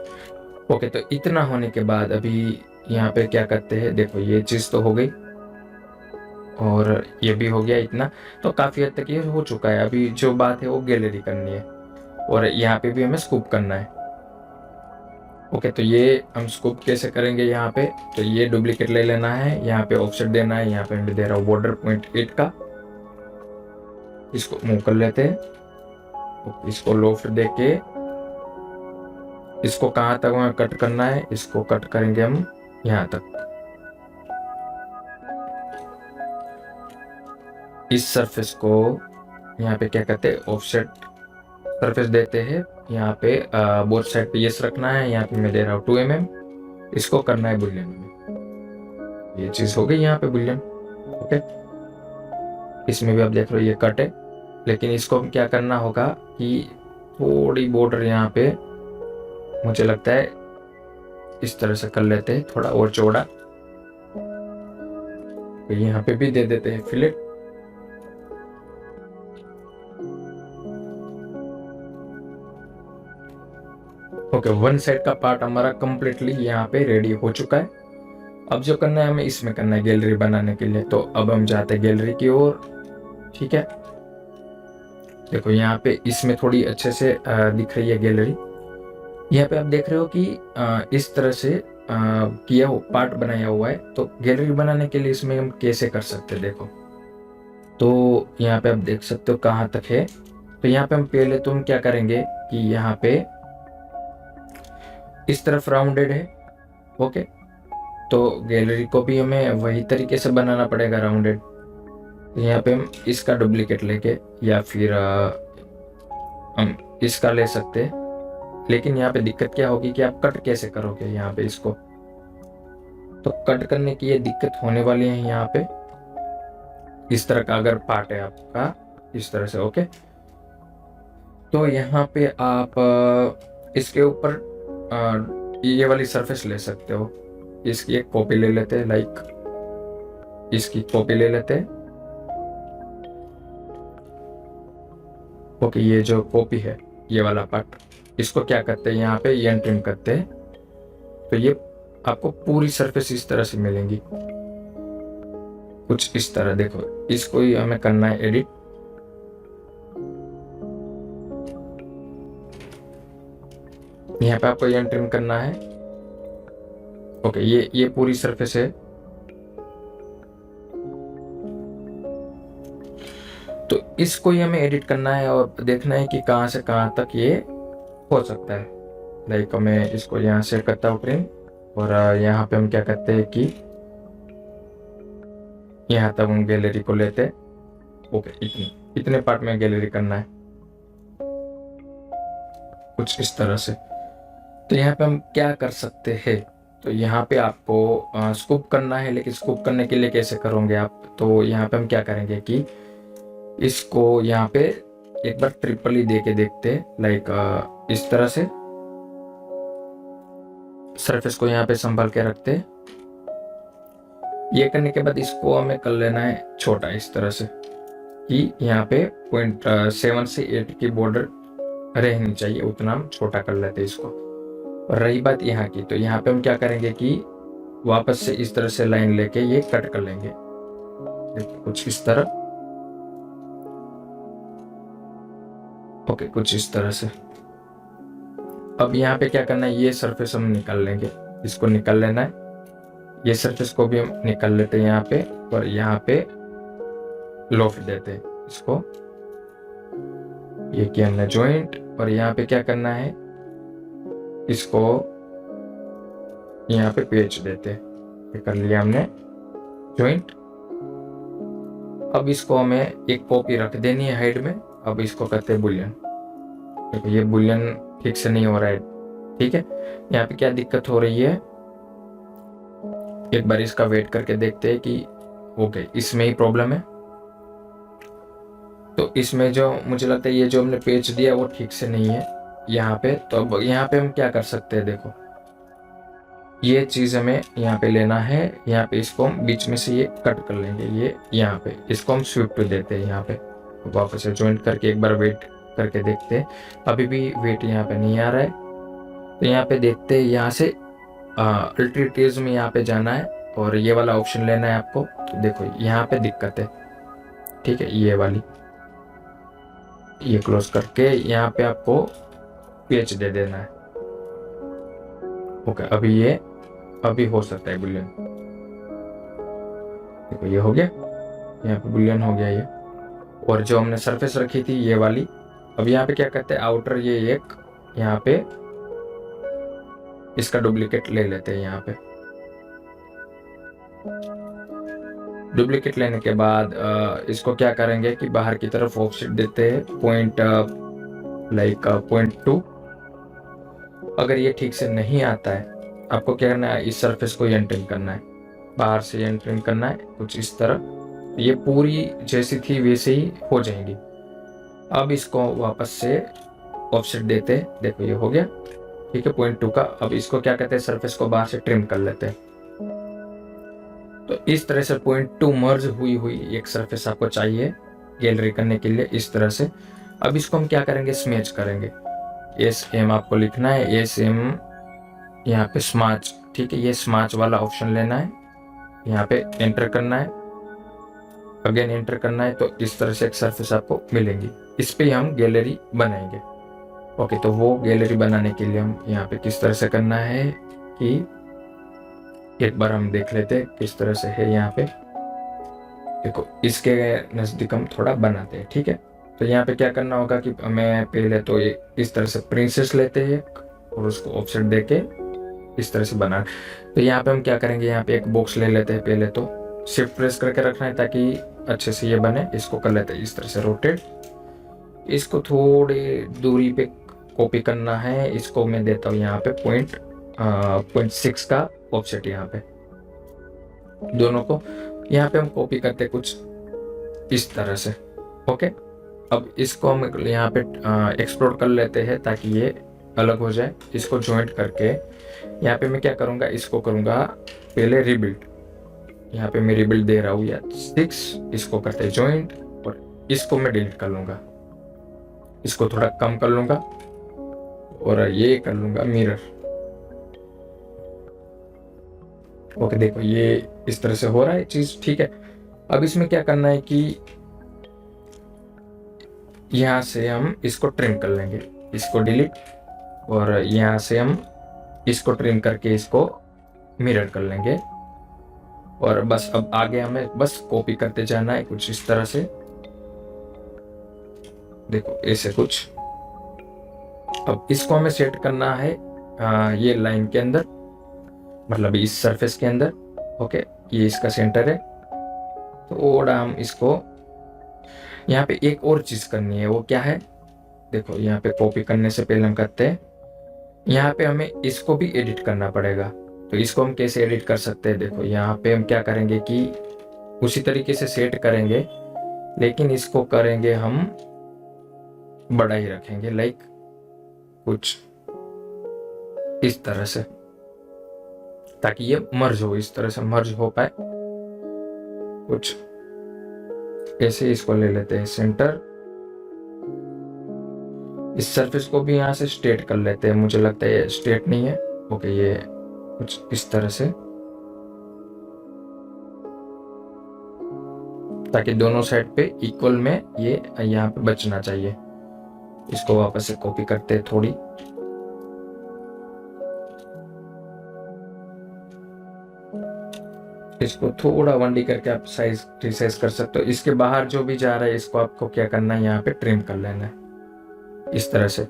ओके, तो इतना होने के बाद अभी यहाँ पे क्या करते हैं, देखो ये चीज़ तो हो गई और ये भी हो गया इतना, तो काफ़ी हद तक ये हो चुका है। अभी जो बात है वो गैलरी करनी है और यहाँ पे भी हमें स्कूप करना है। ओके, तो ये हम स्कूप कैसे करेंगे यहाँ पे, तो ये डुप्लीकेट ले लेना है, यहाँ पे ऑफसेट देना है, यहाँ पे मैं दे रहा हूँ बॉर्डर 0.8 का। इसको मूव कर लेते हैं, इसको लोफ्ट दे के इसको कहाँ तक हमें कट करना है, इसको कट करेंगे हम यहाँ तक। इस सरफेस को यहाँ पे क्या कहते हैं, ऑफसेट सरफेस देते हैं। यहाँ पे बोथ साइड पे यस रखना है, यहाँ पे मैं दे रहा हूँ 2 mm। इसको करना है बुलियन में, ये चीज हो गई यहाँ पे बुलियन। ओके, इसमें भी आप देख रहे हो ये कट है, लेकिन इसको क्या करना होगा कि थोड़ी बॉर्डर यहाँ पे मुझे लगता है इस तरह से कर लेते हैं, थोड़ा और चौड़ा, तो यहाँ पे भी दे देते हैं फिलेट। ओके, वन साइड का पार्ट हमारा कंप्लीटली यहाँ पे रेडी हो चुका है। अब जो करना है हमें इसमें करना है गैलरी बनाने के लिए, तो अब हम जाते हैं गैलरी की ओर। ठीक है, देखो यहाँ पे इसमें थोड़ी अच्छे से दिख रही है गैलरी। यहाँ पे आप देख रहे हो कि इस तरह से किया हो पार्ट बनाया हुआ है। तो गैलरी बनाने के लिए इसमें हम कैसे कर सकते हैं, देखो तो यहाँ पे आप देख सकते हो कहाँ तक है। तो यहाँ पे हम पहले तो हम क्या करेंगे कि यहाँ पे इस तरफ राउंडेड है। ओके, तो गैलरी को भी हमें वही तरीके से बनाना पड़ेगा राउंडेड। यहाँ पे हम इसका डुप्लीकेट लेके या फिर हम इसका ले सकते हैं, लेकिन यहाँ पे दिक्कत क्या होगी कि आप कट कैसे करोगे यहाँ पे इसको, तो कट करने की ये दिक्कत होने वाली है यहाँ पे। इस तरह का अगर पार्ट है आपका इस तरह से, ओके, तो यहाँ पे आप इसके ऊपर ये वाली सरफेस ले सकते हो। इसकी एक कॉपी ले लेते हैं, लाइक इसकी कॉपी ले लेते हैं। ओके, ये जो कॉपी है ये वाला पार्ट, इसको क्या करते हैं यहाँ पे ये ट्रिम करते हैं, तो ये आपको पूरी सरफेस इस तरह से मिलेंगी, कुछ इस तरह। देखो इसको ही हमें करना है एडिट। यहाँ पे आपको ये ट्रिम करना है। ओके, ये पूरी सरफेस है, तो इसको ही हमें एडिट करना है और देखना है कि कहाँ से कहाँ तक ये हो सकता है। लाइक मैं इसको यहाँ से करता हूँ ट्रिम, और यहाँ पे हम क्या करते हैं कि यहाँ तक हम गैलरी को लेते हैं। ओके, इतने पार्ट में गैलरी करना है, कुछ इस तरह से। तो यहाँ पे हम क्या कर सकते हैं, तो यहाँ पे आपको स्कूप करना है, लेकिन स्कूप करने के लिए कैसे करोगे आप, तो यहाँ पे हम क्या करेंगे कि इसको यहाँ पे एक बार ट्रिपल ई दे के देखते हैं, लाइक इस तरह से सरफेस को यहाँ पे संभाल के रखते हैं। ये करने के बाद इसको हमें कर लेना है छोटा, इस तरह से कि यहाँ पे 0.7 से 8 की बॉर्डर रहनी चाहिए, उतना हम छोटा कर लेते हैं इसको। और रही बात यहाँ की, तो यहाँ पे हम क्या करेंगे कि वापस से इस तरह से लाइन लेके ये कट कर लेंगे, कुछ इस तरह। ओके, कुछ इस तरह से। अब यहाँ पे क्या करना है, ये सरफेस हम निकाल लेंगे, इसको निकाल लेना है। ये सरफेस को भी हम निकाल लेते हैं यहाँ पे, और यहाँ पे लॉफ्ट देते हैं इसको। ये किया हमने जॉइंट, और यहाँ पे क्या करना है, इसको यहाँ पे पेच देते हैं। ये कर लिया हमने जॉइंट। अब इसको हमें एक कॉपी रख देनी है हाइड में। अब इसको कहते हैं बुलियन। देखो ये बुलियन ठीक से नहीं हो रहा है, ठीक है। यहाँ पे क्या दिक्कत हो रही है, एक बार इसका वेट करके देखते हैं कि ओके इसमें ही प्रॉब्लम है। तो इसमें जो मुझे लगता है ये जो हमने पेज दिया वो ठीक से नहीं है यहाँ पे। तो अब यहाँ पे हम क्या कर सकते हैं, देखो ये चीज हमें यहाँ पे लेना है। यहाँ पे इसको हम बीच में से ये कट कर लेंगे, ये यहाँ पे इसको हम स्वीप टू देते हैं। यहाँ पे वापस से ज्वाइंट करके एक बार वेट करके देखते हैं, अभी भी वेट यहाँ पे नहीं आ रहा है। तो यहाँ पे देखते हैं, यहाँ से अल्टरनेटिव्स में यहाँ पे जाना है और ये वाला ऑप्शन लेना है आपको। तो देखो यहाँ पे दिक्कत है, ठीक है। ये वाली ये क्लोज करके यहाँ पे आपको पेज दे देना है। ओके, अभी हो सकता है बुलियन। देखो ये हो गया, यहाँ पे बुलियन हो गया ये। और जो हमने सरफेस रखी थी ये वाली, अब यहाँ पे क्या करते हैं, आउटर ये एक यहाँ पे इसका डुप्लीकेट ले लेते हैं। यहाँ पे डुप्लीकेट लेने के बाद इसको क्या करेंगे कि बाहर की तरफ ऑफसेट देते हैं 0.2। अगर ये ठीक से नहीं आता है, आपको क्या करना है, इस सरफेस को एंटरिंग करना है, बाहर से एंटरिंग करना है कुछ इस तरह। ये पूरी जैसी थी वैसे ही हो जाएंगी। अब इसको वापस से ऑफसेट देते हैं, देखो ये हो गया, ठीक है 0.2 का। अब इसको क्या कहते हैं, सरफेस को बाहर से ट्रिम कर लेते हैं। तो इस तरह से 0.2 मर्ज हुई एक सरफेस आपको चाहिए गैलरी करने के लिए, इस तरह से। अब इसको हम क्या करेंगे, स्मैच करेंगे। SM आपको लिखना है, SM यहाँ पे स्माच, ठीक है। ये स्माच वाला ऑप्शन लेना है, यहाँ पे एंटर करना है, अगेन एंटर करना है। तो इस तरह से एक सरफेस आपको मिलेंगी, इस पे हम गैलरी बनाएंगे। ओके, तो वो गैलरी बनाने के लिए हम यहाँ पे किस तरह से करना है कि एक बार हम देख लेते हैं किस तरह से है। यहाँ पे देखो, इसके नजदीक हम थोड़ा बनाते हैं, ठीक है। तो यहाँ पे क्या करना होगा कि हमें पहले तो ये इस तरह से प्रिंसेस लेते हैं और उसको ऑफसेट देके इस तरह से बना। तो यहाँ पे हम क्या करेंगे, यहाँ पे एक बॉक्स ले लेते हैं। पहले तो शिफ्ट प्रेस करके रखना है ताकि अच्छे से ये बने। इसको कर लेते हैं इस तरह से रोटेट, इसको थोड़ी दूरी पे कॉपी करना है। इसको मैं देता हूँ यहाँ पे 0.6 का ऑफसेट। यहाँ पे दोनों को यहाँ पे हम कॉपी करते कुछ इस तरह से। ओके, अब इसको हम यहाँ पे एक्सप्लोर कर लेते हैं ताकि ये अलग हो जाए। इसको ज्वाइंट करके यहाँ पे मैं क्या करूँगा, इसको करूँगा पहले रिबिल्ड। यहाँ पे मैं रिबिल्ड दे रहा हूँ या 6। इसको करते हैं ज्वाइंट और इसको मैं डिलीट कर लूँगा, इसको थोड़ा कम कर लूँगा और ये कर लूँगा मिरर। ओके, देखो ये इस तरह से हो रहा है चीज़, ठीक है। अब इसमें क्या करना है कि यहाँ से हम इसको ट्रिम कर लेंगे, इसको डिलीट, और यहाँ से हम इसको ट्रिम करके इसको मिरर कर लेंगे। और बस अब आगे हमें बस कॉपी करते जाना है कुछ इस तरह से। देखो ऐसे कुछ। अब इसको हमें सेट करना है ये लाइन के अंदर, मतलब इस सरफेस के अंदर। ओके, ये इसका सेंटर है। तो थोड़ा हम इसको यहाँ पे एक और चीज करनी है, वो क्या है, देखो यहाँ पे कॉपी करने से पहले हम करते हैं, यहाँ पे हमें इसको भी एडिट करना पड़ेगा। तो इसको हम कैसे एडिट कर सकते हैं, देखो यहाँ पे हम क्या करेंगे कि उसी तरीके से सेट करेंगे, लेकिन इसको करेंगे हम बड़ा ही रखेंगे, लाइक कुछ इस तरह से, ताकि ये मर्ज हो, इस तरह से मर्ज हो पाए। कुछ ऐसे इसको ले लेते हैं सेंटर। इस सरफेस को भी यहाँ से स्ट्रेट कर लेते हैं, मुझे लगता है ये स्ट्रेट नहीं है। ओके, ये कुछ इस तरह से, ताकि दोनों साइड पे इक्वल में ये यहाँ पे बचना चाहिए। इसको वापस से कॉपी करते हैं थोड़ी। इसको थोड़ा 1D करके आप साइज रिसाइज कर सकते हो। इसके बाहर जो भी जा रहा है इसको आपको क्या करना है, यहाँ पे ट्रिम कर लेना है इस तरह से।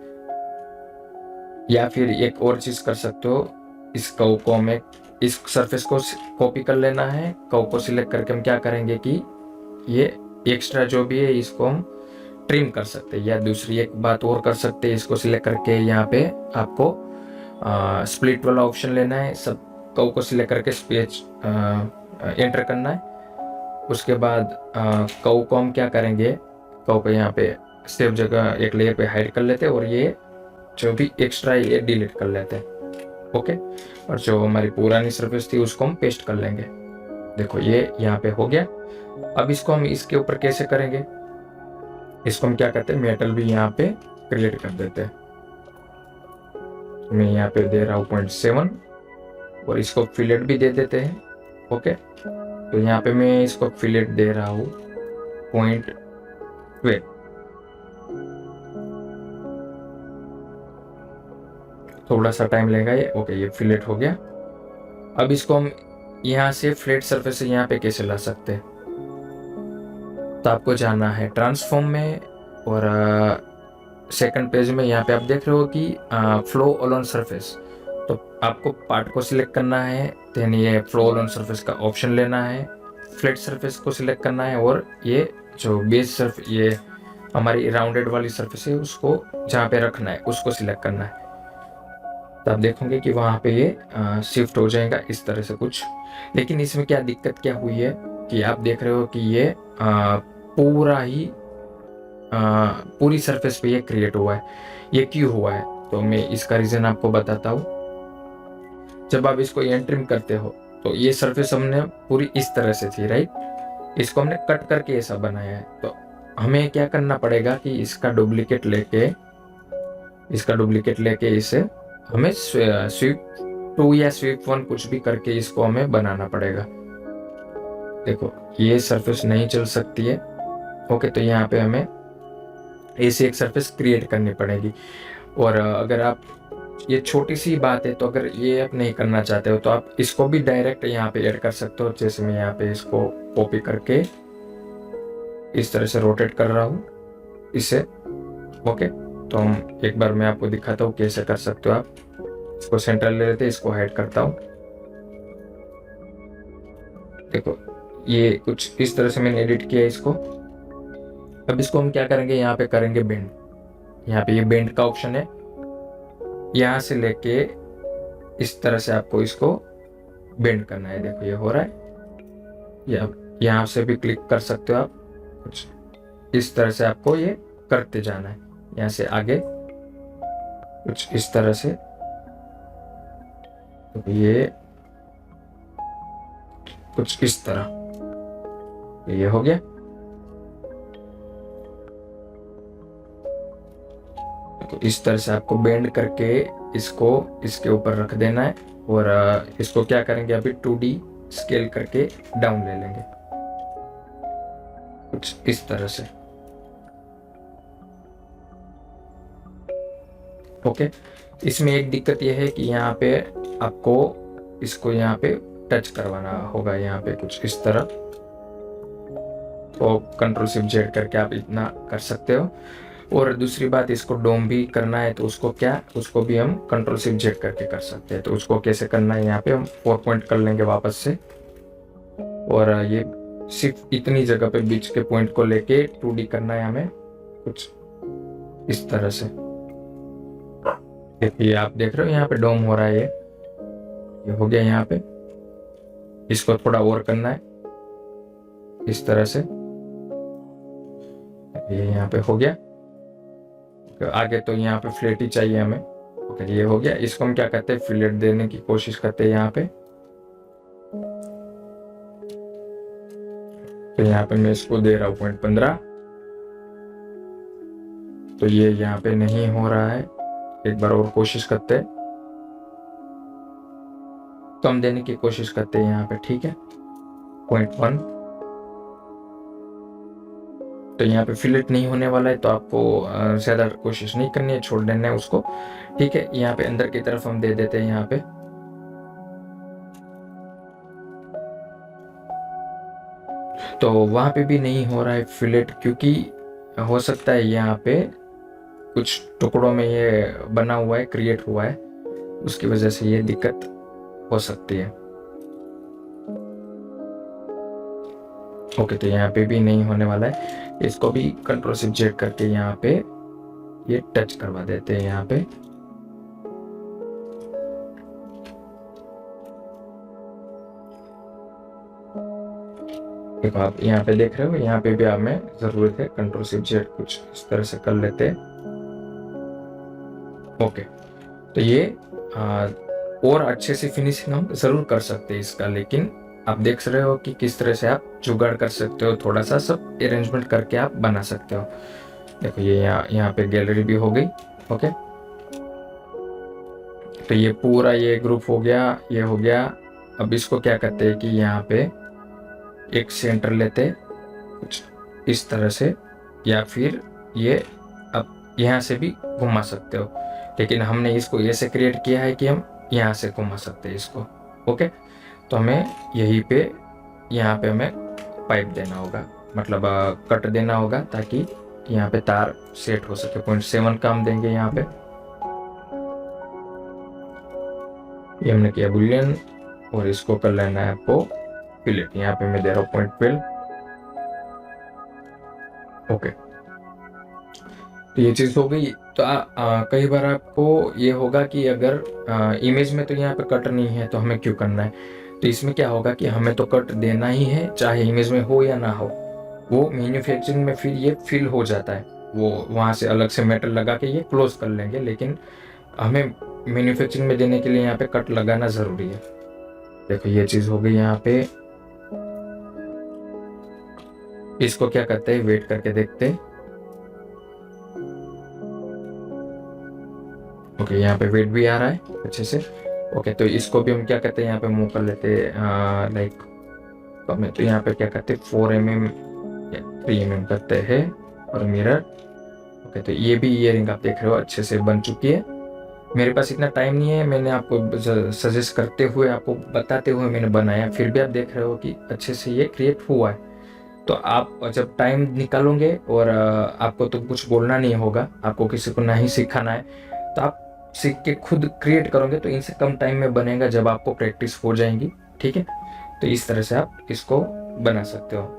या फिर एक और चीज कर सकते हो, इस कर्व को हमें, इस सरफेस को कॉपी कर लेना है। कर्व को सिलेक्ट करके हम क्या करेंगे कि ये एक्स्ट्रा जो भी है इसको हम ट्रिम कर सकते हैं। या दूसरी एक बात और कर सकते हैं, इसको सिलेक्ट करके यहाँ पे आपको स्प्लिट वाला ऑप्शन लेना है। सब कर्व को सिलेक्ट करके स्पेस एंटर करना है। उसके बाद कर्व को हम क्या करेंगे, कर्व को यहाँ पे सेव जगह एक लेयर पे हाइड कर लेते हैं और ये जो भी एक्स्ट्रा है ये डिलीट कर लेते हैं। ओके, और जो हमारी पुरानी सरफेस थी उसको हम पेस्ट कर लेंगे। देखो ये यहाँ पे हो गया। अब इसको हम इसके ऊपर कैसे करेंगे, इसको हम क्या करते हैं, मेटल भी यहाँ पे क्रिएट कर देते हैं। मैं यहाँ पे दे रहा हूँ 0.7 और इसको फिलेट भी दे देते हैं। ओके, तो यहाँ पे मैं इसको फिलेट दे रहा हूँ 0.12। थोड़ा सा टाइम लेगा ये। ओके, ये फिलेट हो गया। अब इसको हम यहाँ से फ्लैट सरफेस से यहाँ पे कैसे ला सकते हैं, तो आपको जाना है ट्रांसफॉर्म में और सेकंड पेज में यहाँ पे आप देख रहे हो कि फ्लो अलोन सरफेस। तो आपको पार्ट को सिलेक्ट करना है, देन ये फ्लो अलोन सरफेस का ऑप्शन लेना है, फ्लैट सरफेस को सिलेक्ट करना है और ये जो बेस सरफेस, ये हमारी राउंडेड वाली सरफेस है, उसको जहाँ पे रखना है उसको सिलेक्ट करना है। तो आप देखोगे कि वहाँ पे ये शिफ्ट हो जाएगा इस तरह से कुछ। लेकिन इसमें क्या दिक्कत क्या हुई है कि आप देख रहे हो कि ये पूरा ही पूरी सरफेस पे ये क्रिएट हुआ है। ये क्यों हुआ है, तो मैं इसका रीजन आपको बताता हूँ। जब आप इसको एंट्रिंग करते हो तो ये सरफेस हमने पूरी इस तरह से थी, राइट। इसको हमने कट करके ऐसा बनाया है। तो हमें क्या करना पड़ेगा कि इसका डुप्लीकेट लेके इसे हमें स्वीप 2 या स्वीप 1 कुछ भी करके इसको हमें बनाना पड़ेगा। देखो ये सरफेस नहीं चल सकती है। ओके, तो यहाँ पे हमें ऐसी एक सरफेस क्रिएट करनी पड़ेगी। और अगर आप, ये छोटी सी बात है, तो अगर ये आप नहीं करना चाहते हो तो आप इसको भी डायरेक्ट यहाँ पे ऐड कर सकते हो। जैसे मैं यहाँ पे इसको कॉपी करके इस तरह से रोटेट कर रहा हूँ इसे। ओके, तो हम एक बार मैं आपको दिखाता हूँ कैसे कर सकते हो आप। इसको सेंटर ले लेते हैं, इसको हाइड करता हूँ। देखो ये कुछ इस तरह से मैंने एडिट किया इसको। अब इसको हम क्या करेंगे, यहाँ पे करेंगे बेंड। यहाँ पे ये बेंड का ऑप्शन है, यहाँ से लेके इस तरह से आपको इसको बेंड करना है। देखो ये हो रहा है। ये आप यहाँ से भी क्लिक कर सकते हो आप। कुछ इस तरह से आपको ये करते जाना है, यहाँ से आगे कुछ इस तरह से। तो ये कुछ इस तरह ये हो गया। तो इस तरह से आपको बेंड करके इसको इसके ऊपर रख देना है। और इसको क्या करेंगे, अभी 2D स्केल करके डाउन ले लेंगे कुछ इस तरह से। ओके, इसमें एक दिक्कत यह है कि यहाँ पे आपको इसको यहाँ पे टच करवाना होगा, यहाँ पे कुछ इस तरह। तो Ctrl+Shift+Z करके आप इतना कर सकते हो। और दूसरी बात, इसको डोम भी करना है तो उसको भी हम Ctrl+Shift+Z करके कर सकते हैं। तो उसको कैसे करना है, यहाँ पे हम 4 पॉइंट कर लेंगे वापस से। और ये सिर्फ इतनी जगह पे बीच के पॉइंट को लेके 2D करना है हमें कुछ इस तरह से। ये आप देख रहे हो यहाँ पे डोम हो रहा है। ये हो गया। यहाँ पे इसको थोड़ा और करना है इस तरह से। ये यहाँ पे हो गया। तो आगे तो यहाँ पे फ्लैट ही चाहिए हमें। ओके, ये हो गया। इसको हम क्या करते हैं, फिलेट देने की कोशिश करते हैं यहाँ पे। तो यहाँ पे मैं इसको दे रहा हूँ 0.15। तो ये यहाँ पे नहीं हो रहा है, एक बार और कोशिश करते हैं। कम देने की कोशिश करते हैं यहाँ पे, ठीक है, 0.1। तो यहाँ पे फिलेट नहीं होने वाला है, तो आपको ज़्यादा कोशिश नहीं करनी है, छोड़ देना है उसको, ठीक है। यहाँ पे अंदर की तरफ हम दे देते हैं यहाँ पे। तो वहाँ पे भी नहीं हो रहा है फिलेट, क्योंकि हो सकता है यहाँ पे कुछ टुकड़ों में ये बना हुआ है, क्रिएट हुआ है, उसकी वजह से ये दिक्कत हो सकती है। ओके, तो यहाँ पे भी नहीं होने वाला है। इसको भी Ctrl+Shift+Z करके यहाँ पे ये टच करवा देते हैं यहाँ पे। देखो आप यहाँ पे देख रहे हो, यहाँ पे भी हमें जरूरत है Ctrl+Shift+Z, कुछ इस तरह से कर लेते हैं। ओके, तो ये और अच्छे से फिनिशिंग हम जरूर कर सकते हैं इसका, लेकिन आप देख रहे हो कि किस तरह से आप जुगाड़ कर सकते हो, थोड़ा सा सब अरेंजमेंट करके आप बना सकते हो। देखो ये यहाँ पे गैलरी भी हो गई। ओके, तो ये पूरा ये ग्रुप हो गया, ये हो गया। अब इसको क्या करते हैं कि यहाँ पे एक सेंटर लेते कुछ इस तरह से, या फिर ये अब यहाँ से भी घुमा सकते हो, लेकिन हमने इसको ऐसे क्रिएट किया है कि हम यहाँ से घुमा सकते हैं इसको। ओके, तो हमें यहीं पे यहाँ पे हमें पाइप देना होगा, मतलब कट देना होगा, ताकि यहाँ पे तार सेट हो सके। 0.7 का हम देंगे यहाँ पे। ये हमने किया बुलियन, और इसको कर लेना है आपको फिलेट। यहाँ पे मैं दे रहा हूँ 0.12। ओके, तो ये चीज़ हो गई। तो कई बार आपको ये होगा कि अगर इमेज में तो यहाँ पे कट नहीं है, तो हमें क्यों करना है। तो इसमें क्या होगा कि हमें तो कट देना ही है, चाहे इमेज में हो या ना हो। वो मैन्युफैक्चरिंग में फिर ये फिल हो जाता है, वो वहाँ से अलग से मेटल लगा के ये क्लोज कर लेंगे, लेकिन हमें मैन्युफैक्चरिंग में देने के लिए यहाँ पे कट लगाना ज़रूरी है। देखो ये चीज़ हो गई यहाँ पे। इसको क्या करते हैं, वेट करके देखते हैं। ओके, यहाँ पे वेट भी आ रहा है अच्छे से। ओके, तो इसको भी हम क्या करते हैं, यहाँ पे मूव कर लेते हैं, लाइक तो हमें तो यहाँ पे क्या करते हैं 4 mm या 3 mm करते हैं, और मिरर। ओके, तो ये भी ईयरिंग आप देख रहे हो अच्छे से बन चुकी है। मेरे पास इतना टाइम नहीं है, मैंने आपको सजेस्ट करते हुए, आपको बताते हुए मैंने बनाया, फिर भी आप देख रहे हो कि अच्छे से ये क्रिएट हुआ है। तो आप जब टाइम निकालोगे, और आपको तो कुछ बोलना नहीं होगा, आपको किसी को नहीं सिखाना है, तो आप सीख के खुद क्रिएट करोगे तो इनसे कम टाइम में बनेगा, जब आपको प्रैक्टिस हो जाएंगी, ठीक है। तो इस तरह से आप इसको बना सकते हो।